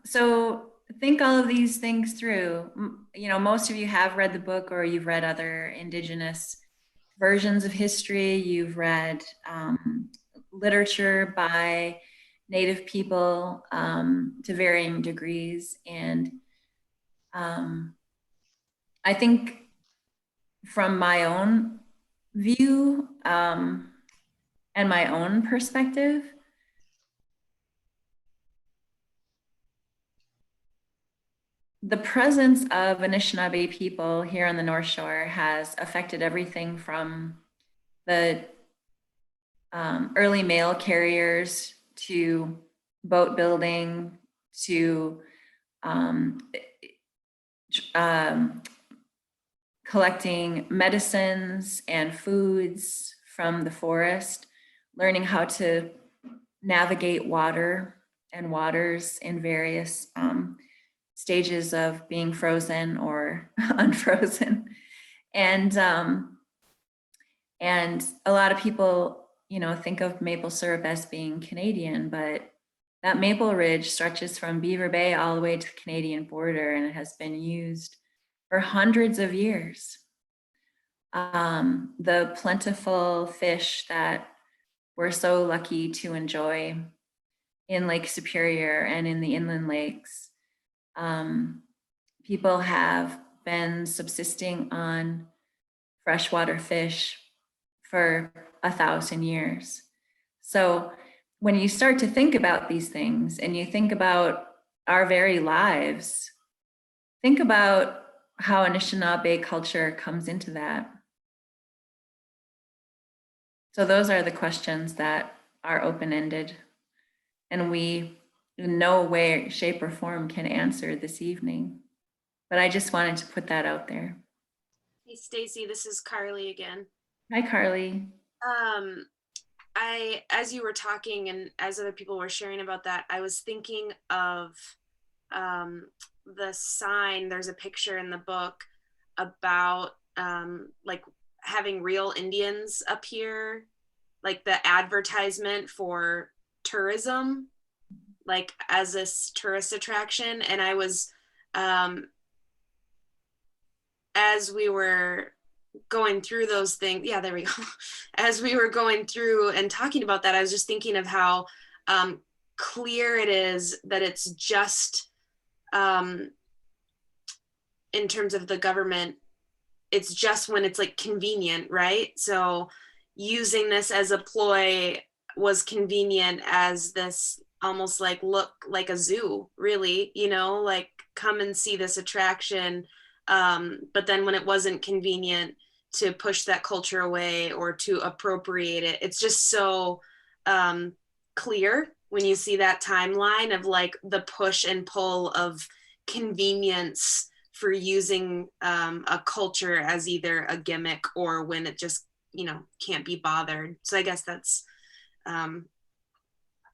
so think all of these things through. You know, most of you have read the book, or you've read other Indigenous versions of history. You've read literature by Native people to varying degrees. And I think from my own view and my own perspective, the presence of Anishinaabe people here on the North Shore has affected everything from the early mail carriers to boat building to collecting medicines and foods from the forest, learning how to navigate water and waters in various stages of being frozen or unfrozen. And a lot of people, you know, think of maple syrup as being Canadian, but that maple ridge stretches from Beaver Bay all the way to the Canadian border, and it has been used for hundreds of years. The plentiful fish that we're so lucky to enjoy in Lake Superior and in the inland lakes, people have been subsisting on freshwater fish for 1,000 years. So when you start to think about these things and you think about our very lives, think about how Anishinaabe culture comes into that. So those are the questions that are open-ended, and we in no way, shape, or form can answer this evening. But I just wanted to put that out there. Hey, Stacy, this is Carly again. Hi, Carly. As you were talking and as other people were sharing about that, I was thinking of the sign. There's a picture in the book about like having real Indians up here, like the advertisement for tourism, like as a tourist attraction. And I was, as we were going through those things, yeah, there we go. As we were going through and talking about that, I was just thinking of how clear it is that it's just, in terms of the government, it's just when it's like convenient, right? So using this as a ploy was convenient as this almost like look like a zoo, really, you know, like come and see this attraction. But then when it wasn't convenient to push that culture away or to appropriate it, it's just so clear when you see that timeline of like the push and pull of convenience for using a culture as either a gimmick or when it just, you know, can't be bothered. So I guess that's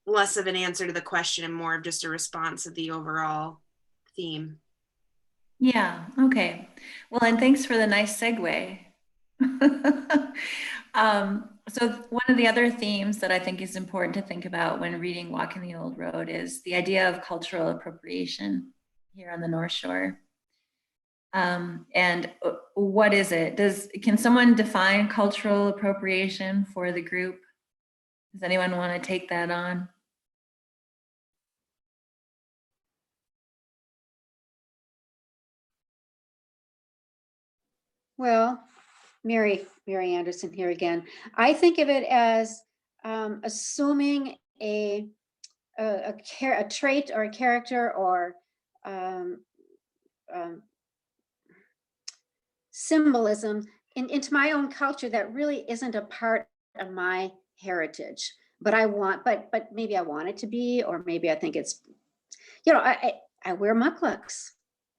less of an answer to the question and more of just a response of the overall theme. Yeah, okay. Well, and thanks for the nice segue. So one of the other themes that I think is important to think about when reading Walking the Old Road is the idea of cultural appropriation here on the North Shore. And what is it? Can someone define cultural appropriation for the group? Does anyone want to take that on? Well, Mary Anderson here again. I think of it as assuming a trait or a character or symbolism into my own culture that really isn't a part of my heritage. But but maybe I want it to be, or maybe I think it's, I wear mucklucks,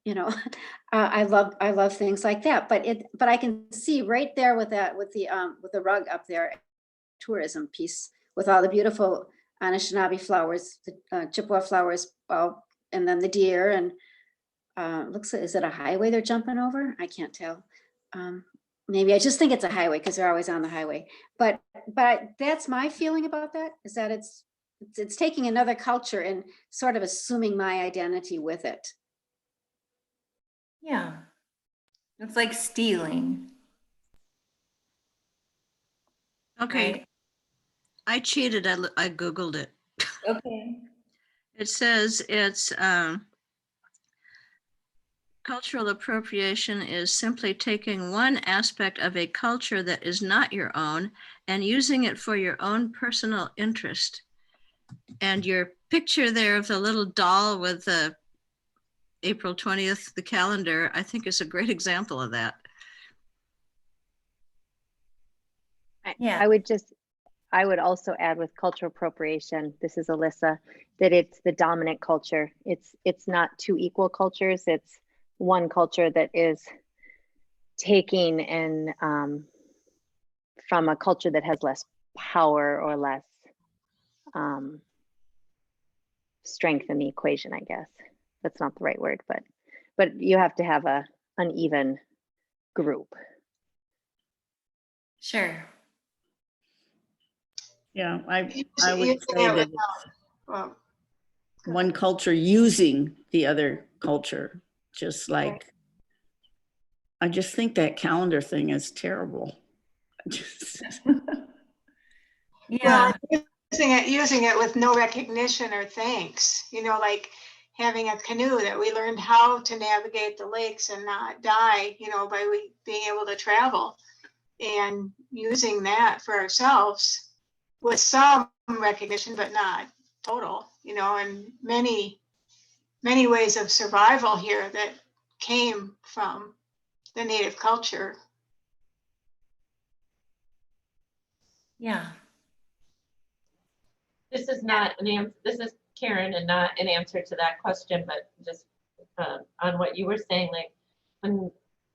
I love things like that. But I can see right there with the rug up there, tourism piece with all the beautiful Anishinaabe flowers, the Chippewa flowers, and then the deer, and is it a highway they're jumping over? I can't tell. Maybe I just think it's a highway because they're always on the highway. But that's my feeling about that, is that it's taking another culture and sort of assuming my identity with it. Yeah. It's like stealing. Okay, Right? I cheated. I Googled it. Okay. It says it's cultural appropriation is simply taking one aspect of a culture that is not your own and using it for your own personal interest. And your picture there of the little doll with the April 20th, the calendar, I think is a great example of that. Yeah. I would also add with cultural appropriation, this is Alyssa, that it's the dominant culture. It's not two equal cultures. It's one culture that is taking and from a culture that has less power or less strength in the equation, I guess. That's not the right word, but you have to have a uneven group. Sure. Yeah, I Using would it say that without- well, one culture using the other culture, just like, I just think that calendar thing is terrible. Yeah. Well, using it with no recognition or thanks, like having a canoe that we learned how to navigate the lakes and not die, by being able to travel, and using that for ourselves with some recognition, but not total, and many ways of survival here that came from the native culture. Yeah. This is not an answer. This is Karen, and not an answer to that question, but just on what you were saying, like when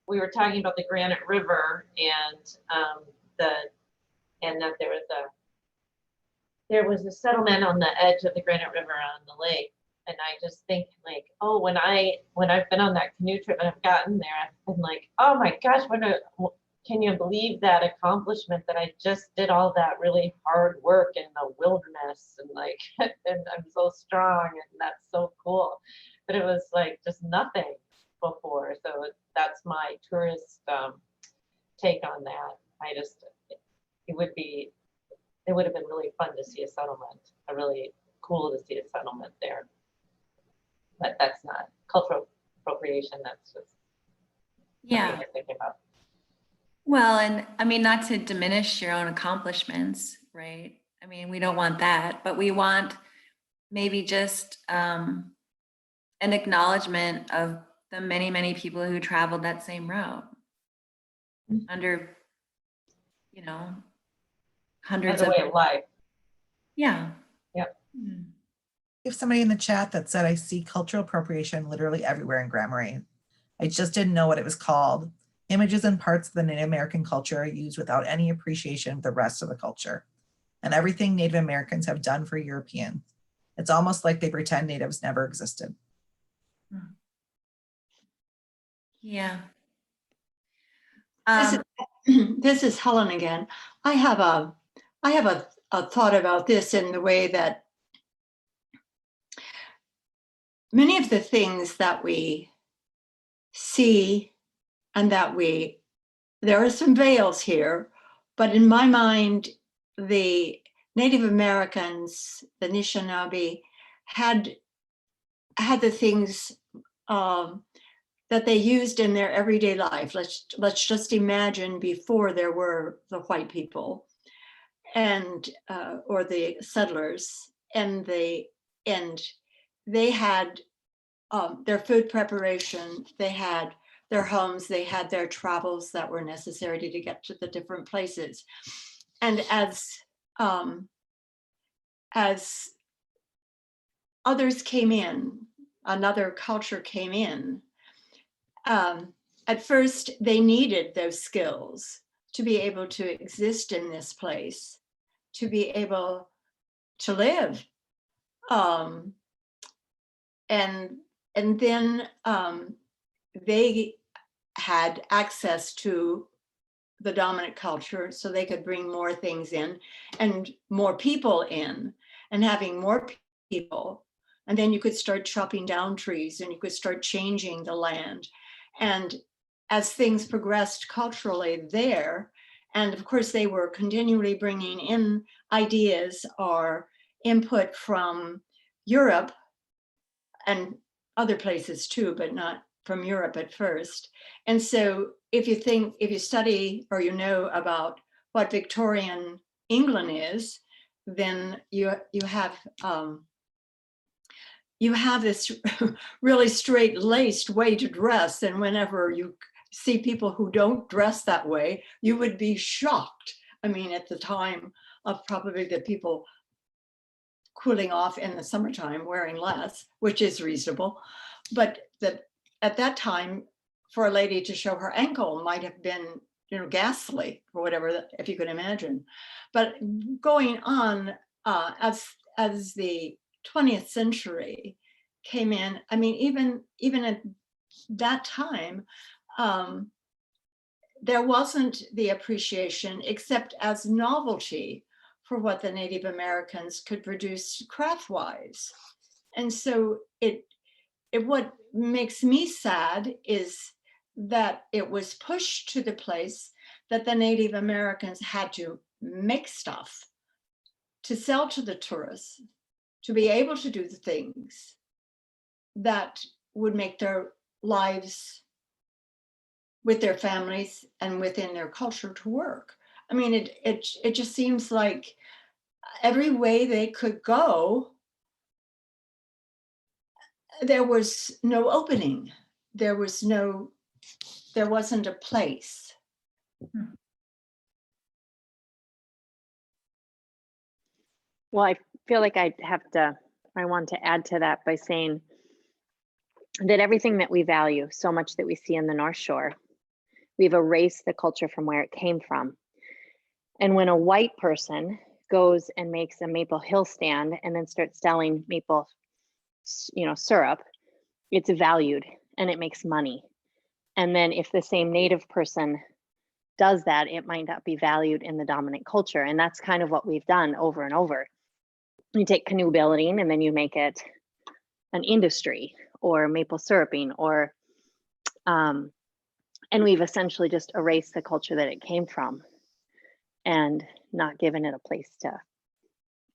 we were talking about the Granite River and that there was a settlement on the edge of the Granite River on the lake. And I just think like, oh, when I've been on that canoe trip and I've gotten there, I've been like, oh my gosh, can you believe that accomplishment that I just did all that really hard work in the wilderness and like, and I'm so strong and that's so cool. But it was like just nothing before. So that's my tourist take on that. It would have been really fun to see a settlement, really cool to see a settlement there. But that's not cultural appropriation. That's just something I'm thinking about. Well, and I mean, not to diminish your own accomplishments, right? I mean, we don't want that, but we want maybe just an acknowledgement of the many, many people who traveled that same route under, hundreds As a of way of life. Yeah. Yep. Mm. We have somebody in the chat that said, I see cultural appropriation literally everywhere in Grand Marais. I just didn't know what it was called. Images and parts of the Native American culture are used without any appreciation of the rest of the culture and everything Native Americans have done for Europeans. It's almost like they pretend natives never existed. Yeah. This is Helen again. I have a thought about this in the way that many of the things that we see and that there are some veils here, but in my mind, the Native Americans, the Anishinaabe, had the things that they used in their everyday life. Let's just imagine before there were the white people and or the settlers, and they had their food preparation, they had their homes, they had their travels that were necessary to get to the different places. And as others came in, another culture came in, at first they needed those skills to be able to exist in this place, to be able to live. And then they had access to the dominant culture, so they could bring more things in and more people in, and having more people. And then you could start chopping down trees and you could start changing the land. And as things progressed culturally there, and of course they were continually bringing in ideas or input from Europe and other places too, but not from Europe at first. And so if you study or you know about what Victorian England is, then you have this really straight-laced way to dress. And whenever you see people who don't dress that way, you would be shocked. I mean, at the time of probably the people cooling off in the summertime, wearing less, which is reasonable. But at that time, for a lady to show her ankle might have been, ghastly or whatever, if you could imagine. But going on, as the 20th century came in, I mean, even at that time, there wasn't the appreciation except as novelty for what the Native Americans could produce craft-wise. And so what makes me sad is that it was pushed to the place that the Native Americans had to make stuff to sell to the tourists, to be able to do the things that would make their lives with their families and within their culture to work. I mean, it just seems like every way they could go, there was no opening. There wasn't a place. Well, I feel like I want to add to that by saying that everything that we value so much that we see in the North Shore, we've erased the culture from where it came from. And when a white person goes and makes a Maple Hill stand and then starts selling maple, syrup, it's valued and it makes money. And then if the same Native person does that, it might not be valued in the dominant culture. And that's kind of what we've done over and over. You take canoe building and then you make it an industry, or maple syruping, or and we've essentially just erased the culture that it came from and not given it a place to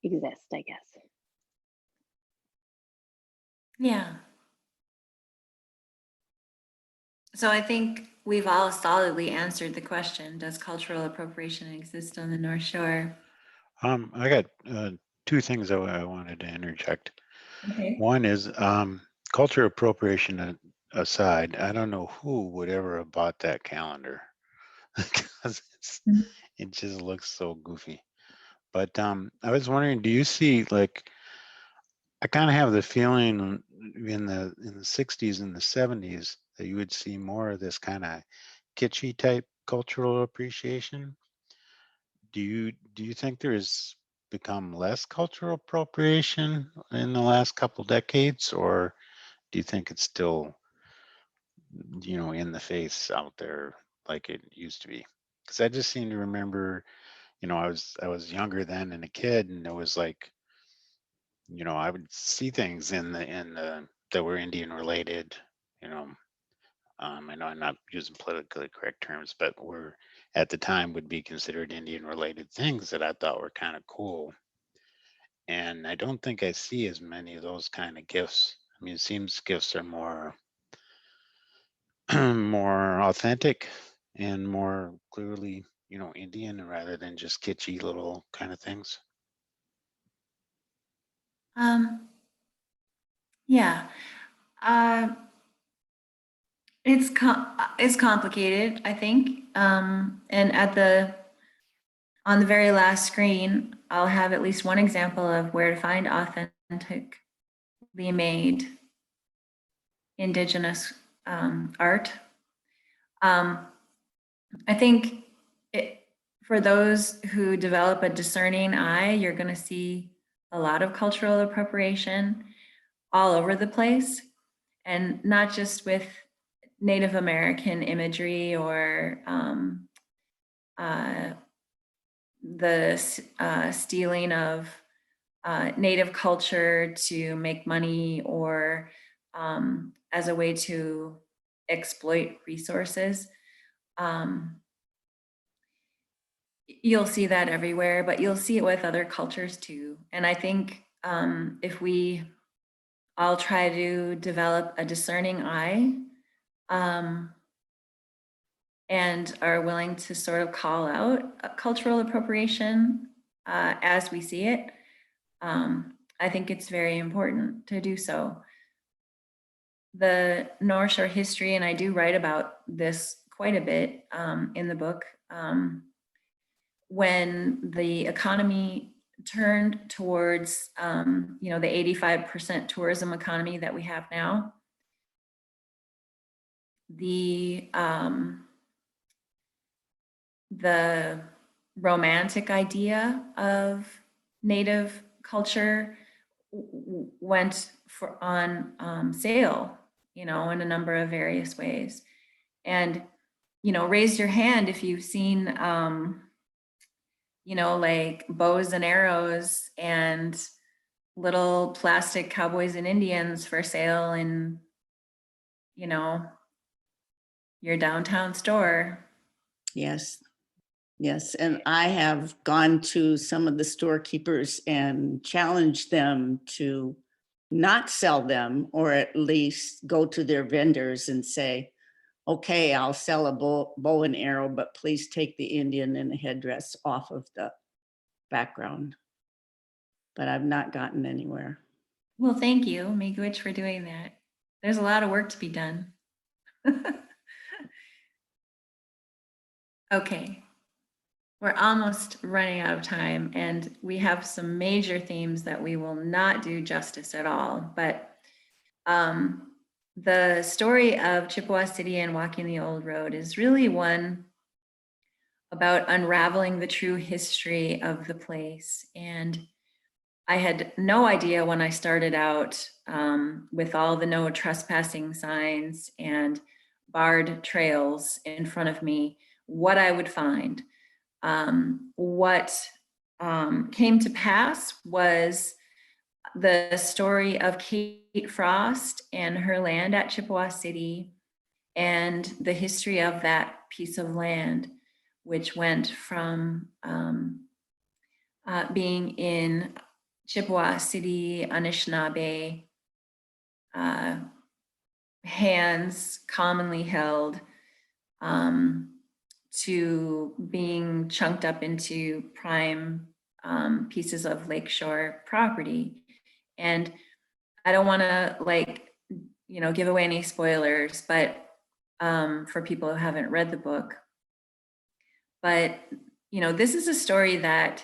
exist, I guess. Yeah. So I think we've all solidly answered the question, does cultural appropriation exist on the North Shore? I got two things that I wanted to interject. Okay. One is culture appropriation aside, I don't know who would ever have bought that calendar because it just looks so goofy. But I was wondering, do you see, like, I kind of have the feeling in the 60s and the 70s that you would see more of this kind of kitschy type cultural appreciation. Do you think there has become less cultural appropriation in the last couple decades, or do you think it's still, in the face out there like it used to be? Because I just seem to remember, I was younger then and a kid, and it was like, I would see things in the that were Indian related, I know I'm not using politically correct terms, but were at the time would be considered Indian related things that I thought were kind of cool. And I don't think I see as many of those kind of gifts. I mean, it seems gifts are more more authentic and more clearly, Indian rather than just kitschy little kind of things. Yeah. It's complicated, I think. And at the on the very last screen, I'll have at least one example of where to find authentically made Indigenous art. I think for those who develop a discerning eye, you're going to see a lot of cultural appropriation all over the place, and not just with Native American imagery or the stealing of Native culture to make money or as a way to exploit resources. You'll see that everywhere, but you'll see it with other cultures too. And I think if we all try to develop a discerning eye and are willing to sort of call out cultural appropriation as we see it, I think it's very important to do so. The North Shore history, and I do write about this quite a bit in the book, when the economy turned towards, the 85% tourism economy that we have now, the romantic idea of Native culture went on sale, in a number of various ways. And, raise your hand if you've seen, like bows and arrows and little plastic cowboys and Indians for sale in, your downtown store. Yes. Yes. And I have gone to some of the storekeepers and challenged them to not sell them, or at least go to their vendors and say, okay, I'll sell a bow and arrow, but please take the Indian and the headdress off of the background. But I've not gotten anywhere. Well, thank you, Miigwech, for doing that. There's a lot of work to be done. Okay, we're almost running out of time, and we have some major themes that we will not do justice at all. But the story of Chippewa City and Walking the Old Road is really one about unraveling the true history of the place. And I had no idea when I started out with all the no trespassing signs and barred trails in front of me, what I would find. What came to pass was the story of Kate Frost and her land at Chippewa City and the history of that piece of land, which went from being in Chippewa City, Anishinaabe, hands commonly held, to being chunked up into prime pieces of lakeshore property. And I don't want to give away any spoilers, but for people who haven't read the book. But, this is a story that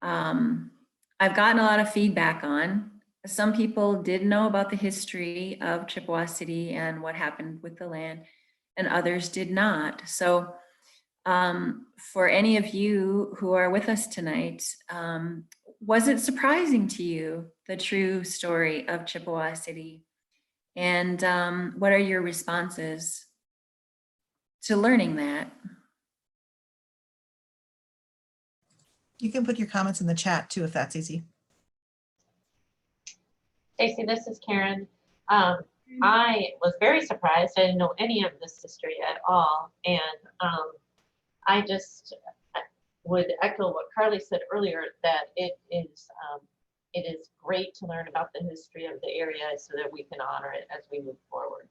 I've gotten a lot of feedback on. Some people did know about the history of Chippewa City and what happened with the land, and others did not. So for any of you who are with us tonight, was it surprising to you, the true story of Chippewa City? And what are your responses to learning that? You can put your comments in the chat too, if that's easy. Stacy, this is Karen. I was very surprised. I didn't know any of this history at all. And I just would echo what Carly said earlier, that it is great to learn about the history of the area so that we can honor it as we move forward.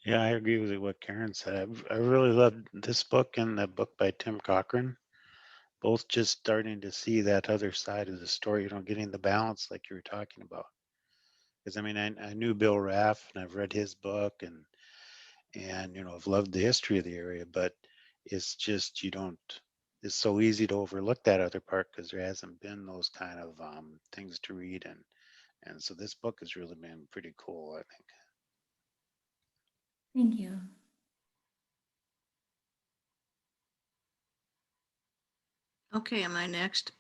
Yeah, I agree with what Karen said. I really loved this book and the book by Tim Cochran. Both just starting to see that other side of the story, getting the balance like you were talking about. Because I knew Bill Raff and I've read his book, and I've loved the history of the area, but it's just it's so easy to overlook that other part because there hasn't been those kind of things to read, and so this book has really been pretty cool, I think. Thank you. Okay, am I next?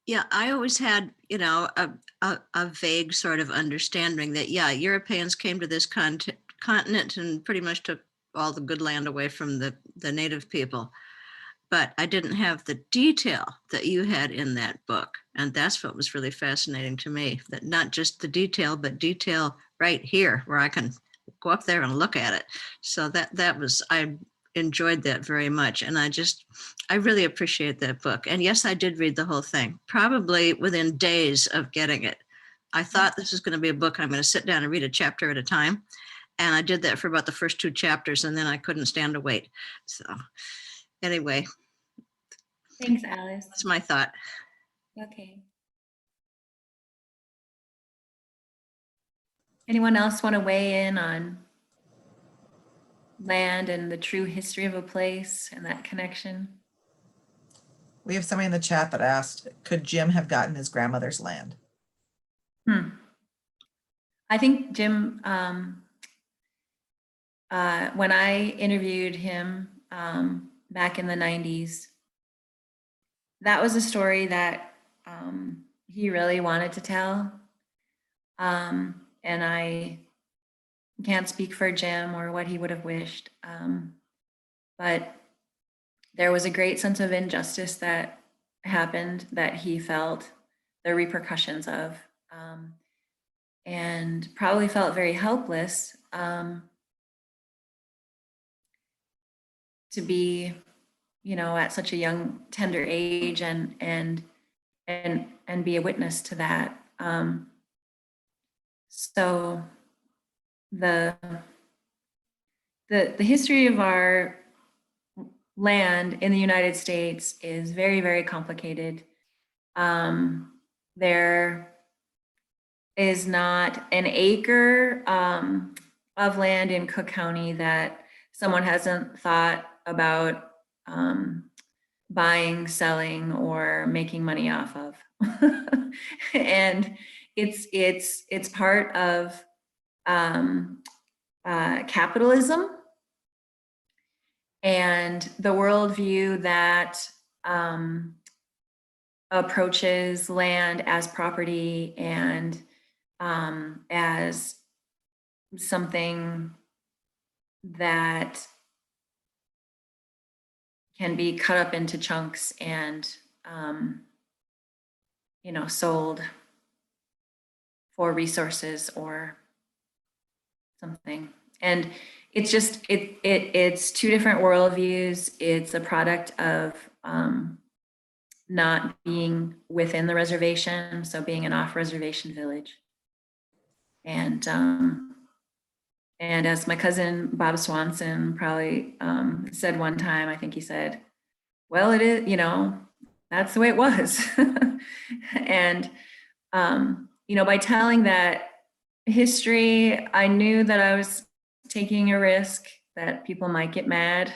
Yeah, I always had, a vague sort of understanding that, yeah, Europeans came to this continent and pretty much took all the good land away from the native people. But I didn't have the detail that you had in that book. And that's what was really fascinating to me, that not just the detail, but detail right here where I can go up there and look at it. So I enjoyed that very much. And I really appreciate that book. And yes, I did read the whole thing, probably within days of getting it. I thought this is going to be a book I'm going to sit down and read a chapter at a time. And I did that for about the first 2 chapters, and then I couldn't stand to wait. So anyway. Thanks, Alice. That's my thought. Okay. Anyone else want to weigh in on land and the true history of a place and that connection? We have somebody in the chat that asked, could Jim have gotten his grandmother's land? I think Jim, when I interviewed him back in the 90s, that was a story that he really wanted to tell. And I can't speak for Jim or what he would have wished. But there was a great sense of injustice that happened that he felt the repercussions of, and probably felt very helpless to be, at such a young, tender age and be a witness to that. So the history of our land in the United States is very, very complicated. There is not an acre of land in Cook County that someone hasn't thought about buying, selling, or making money off of. And it's part of capitalism and the worldview that approaches land as property and as something that can be cut up into chunks and sold for resources or something. And it's just it's 2 different worldviews. It's a product of not being within the reservation, so being an off-reservation village. And as my cousin Bob Swanson probably said one time, I think he said, well, it is, that's the way it was. And, by telling that history, I knew that I was taking a risk, that people might get mad.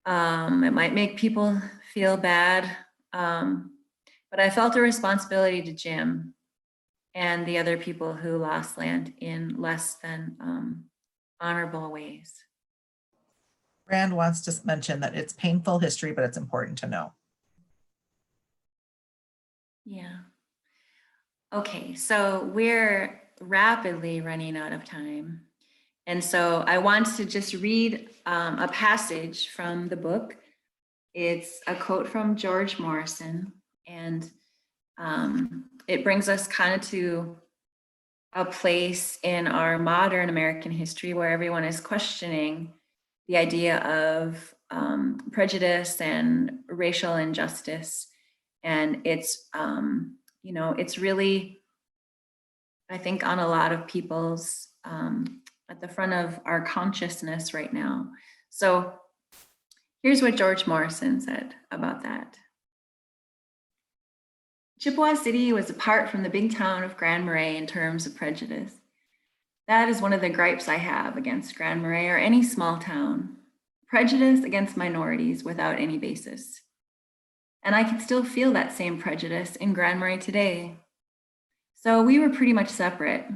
It might make people feel bad. But I felt a responsibility to Jim and the other people who lost land in less than honorable ways. Rand wants to mention that it's painful history, but it's important to know. Yeah. Okay, so we're rapidly running out of time. And so I want to just read a passage from the book. It's a quote from George Morrison, and it brings us kind of to a place in our modern American history where everyone is questioning the idea of prejudice and racial injustice. And it's, it's really, I think, on a lot of people's, at the front of our consciousness right now. So here's what George Morrison said about that. Chippewa City was apart from the big town of Grand Marais in terms of prejudice. That is one of the gripes I have against Grand Marais or any small town. Prejudice against minorities without any basis. And I can still feel that same prejudice in Grand Marais today. So we were pretty much separate.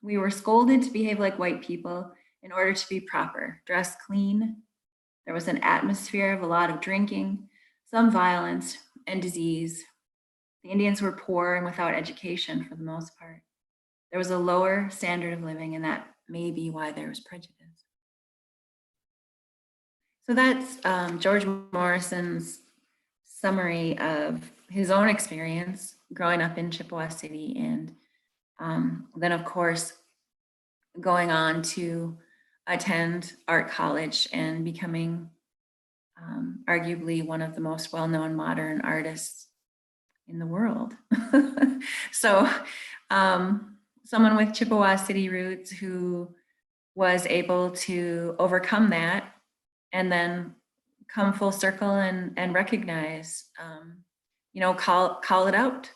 We were scolded to behave like white people in order to be proper, dress clean. There was an atmosphere of a lot of drinking, some violence and disease. The Indians were poor and without education for the most part. There was a lower standard of living, and that may be why there was prejudice. So that's George Morrison's summary of his own experience growing up in Chippewa City, and then of course going on to attend art college and becoming arguably one of the most well-known modern artists in the world. So someone with Chippewa City roots who was able to overcome that and then come full circle and recognize, call it out.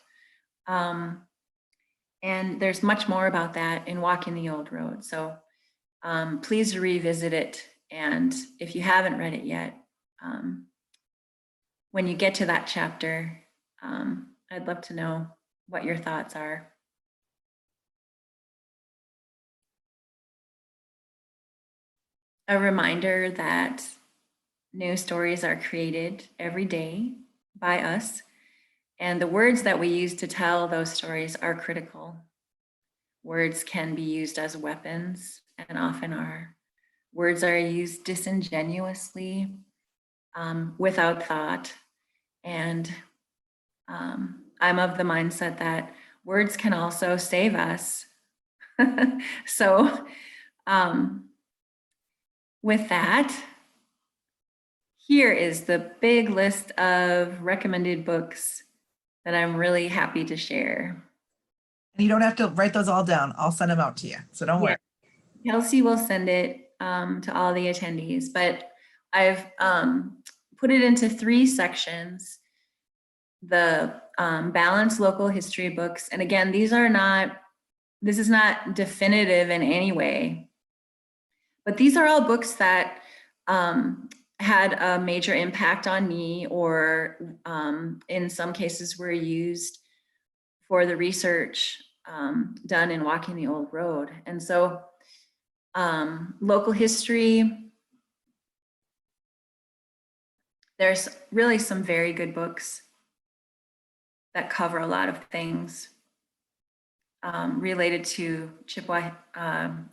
And there's much more about that in Walking the Old Road. So please revisit it. And if you haven't read it yet, when you get to that chapter, I'd love to know what your thoughts are. A reminder that new stories are created every day by us, and the words that we use to tell those stories are critical. Words can be used as weapons, and often are. Words are used disingenuously, without thought, and I'm of the mindset that words can also save us. So with that, here is the big list of recommended books that I'm really happy to share. And you don't have to write those all down. I'll send them out to you, so don't worry. Kelsey will send it to all the attendees, but I've put it into 3 sections. The balanced local history books. And again, this is not definitive in any way, but these are all books that had a major impact on me, or in some cases were used for the research done in Walking the Old Road. And so local history, there's really some very good books that cover a lot of things related to Chippewa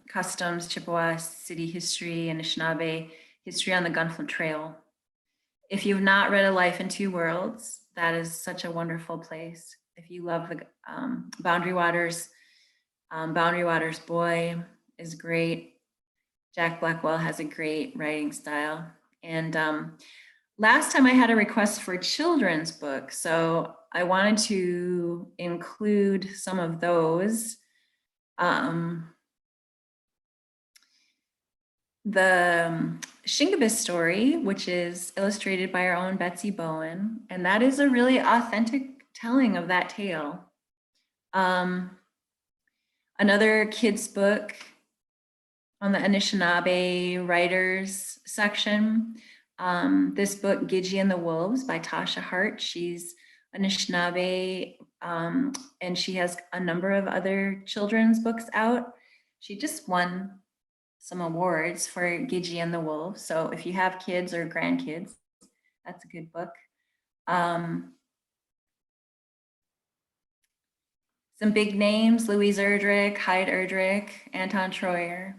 customs, Chippewa City history, Anishinaabe history on the Gunflint Trail. If you've not read A Life in Two Worlds, that is such a wonderful place. If you love the Boundary Waters Boy is great. Jack Blackwell has a great writing style. And last time I had a request for a children's book, so I wanted to include some of those. The Shingabis story, which is illustrated by our own Betsy Bowen, and that is a really authentic telling of that tale. Another kids book on the Anishinaabe writers section. This book, Gidgee and the Wolves by Tasha Hart. She's Anishinaabe, and she has a number of other children's books out. She just won some awards for Gidgee and the Wolves. So if you have kids or grandkids, that's a good book. Some big names: Louise Erdrich, Hyde Erdrich, Anton Troyer.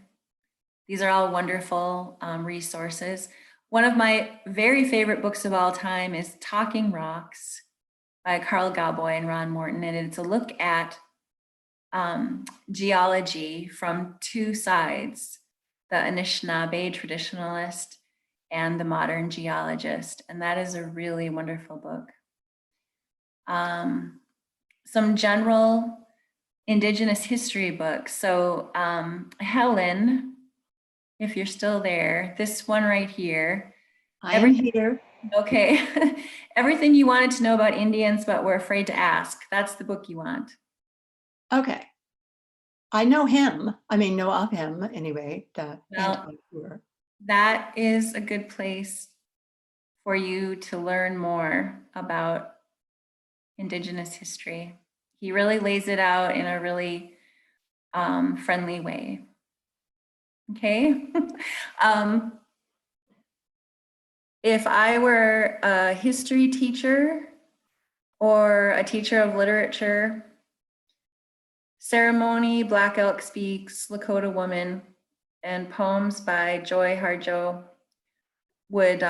These are all wonderful resources. One of my very favorite books of all time is Talking Rocks by Carl Galboy and Ron Morton. And it's a look at geology from 2 sides, the Anishinaabe traditionalist and the modern geologist. And that is a really wonderful book. Some general Indigenous history books. So Helen, if you're still there, this one right here. I'm here. Okay. Everything you wanted to know about Indians, but were afraid to ask. That's the book you want. Okay. I know him. I mean, know of him anyway, the Well, Anton Tour. that is a good place for you to learn more about Indigenous history. He really lays it out in a really friendly way. Okay. If I were a history teacher or a teacher of literature, Ceremony, Black Elk Speaks, Lakota Woman, and poems by Joy Harjo would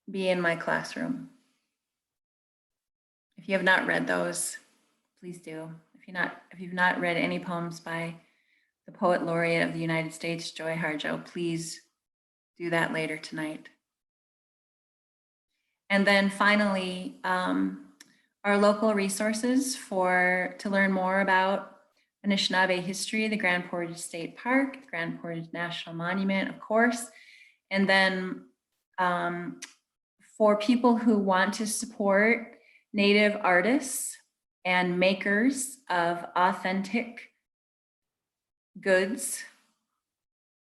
be in my classroom. If you have not read those, please do. If you've not read any poems by the Poet Laureate of the United States, Joy Harjo, please do that later tonight. And then finally, our local resources to learn more about Anishinaabe history, the Grand Portage State Park, the Grand Portage National Monument, of course. And then for people who want to support Native artists and makers of authentic goods,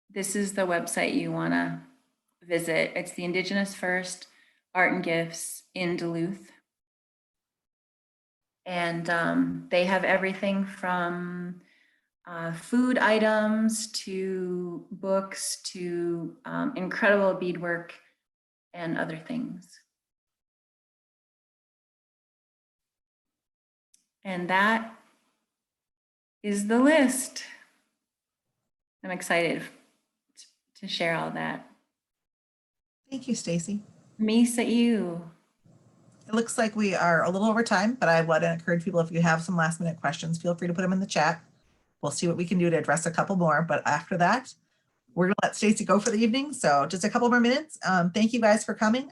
this is the website you want to visit. It's the Indigenous First Art and Gifts in Duluth. And they have everything from food items to books to incredible beadwork and other things. And that is the list. I'm excited to share all that. Thank you, Stacy. Misa, you. It looks like we are a little over time, but I would encourage people, if you have some last minute questions, feel free to put them in the chat. We'll see what we can do to address a couple more, but after that, we're gonna let Stacy go for the evening. So just a couple more minutes. Thank you guys for coming.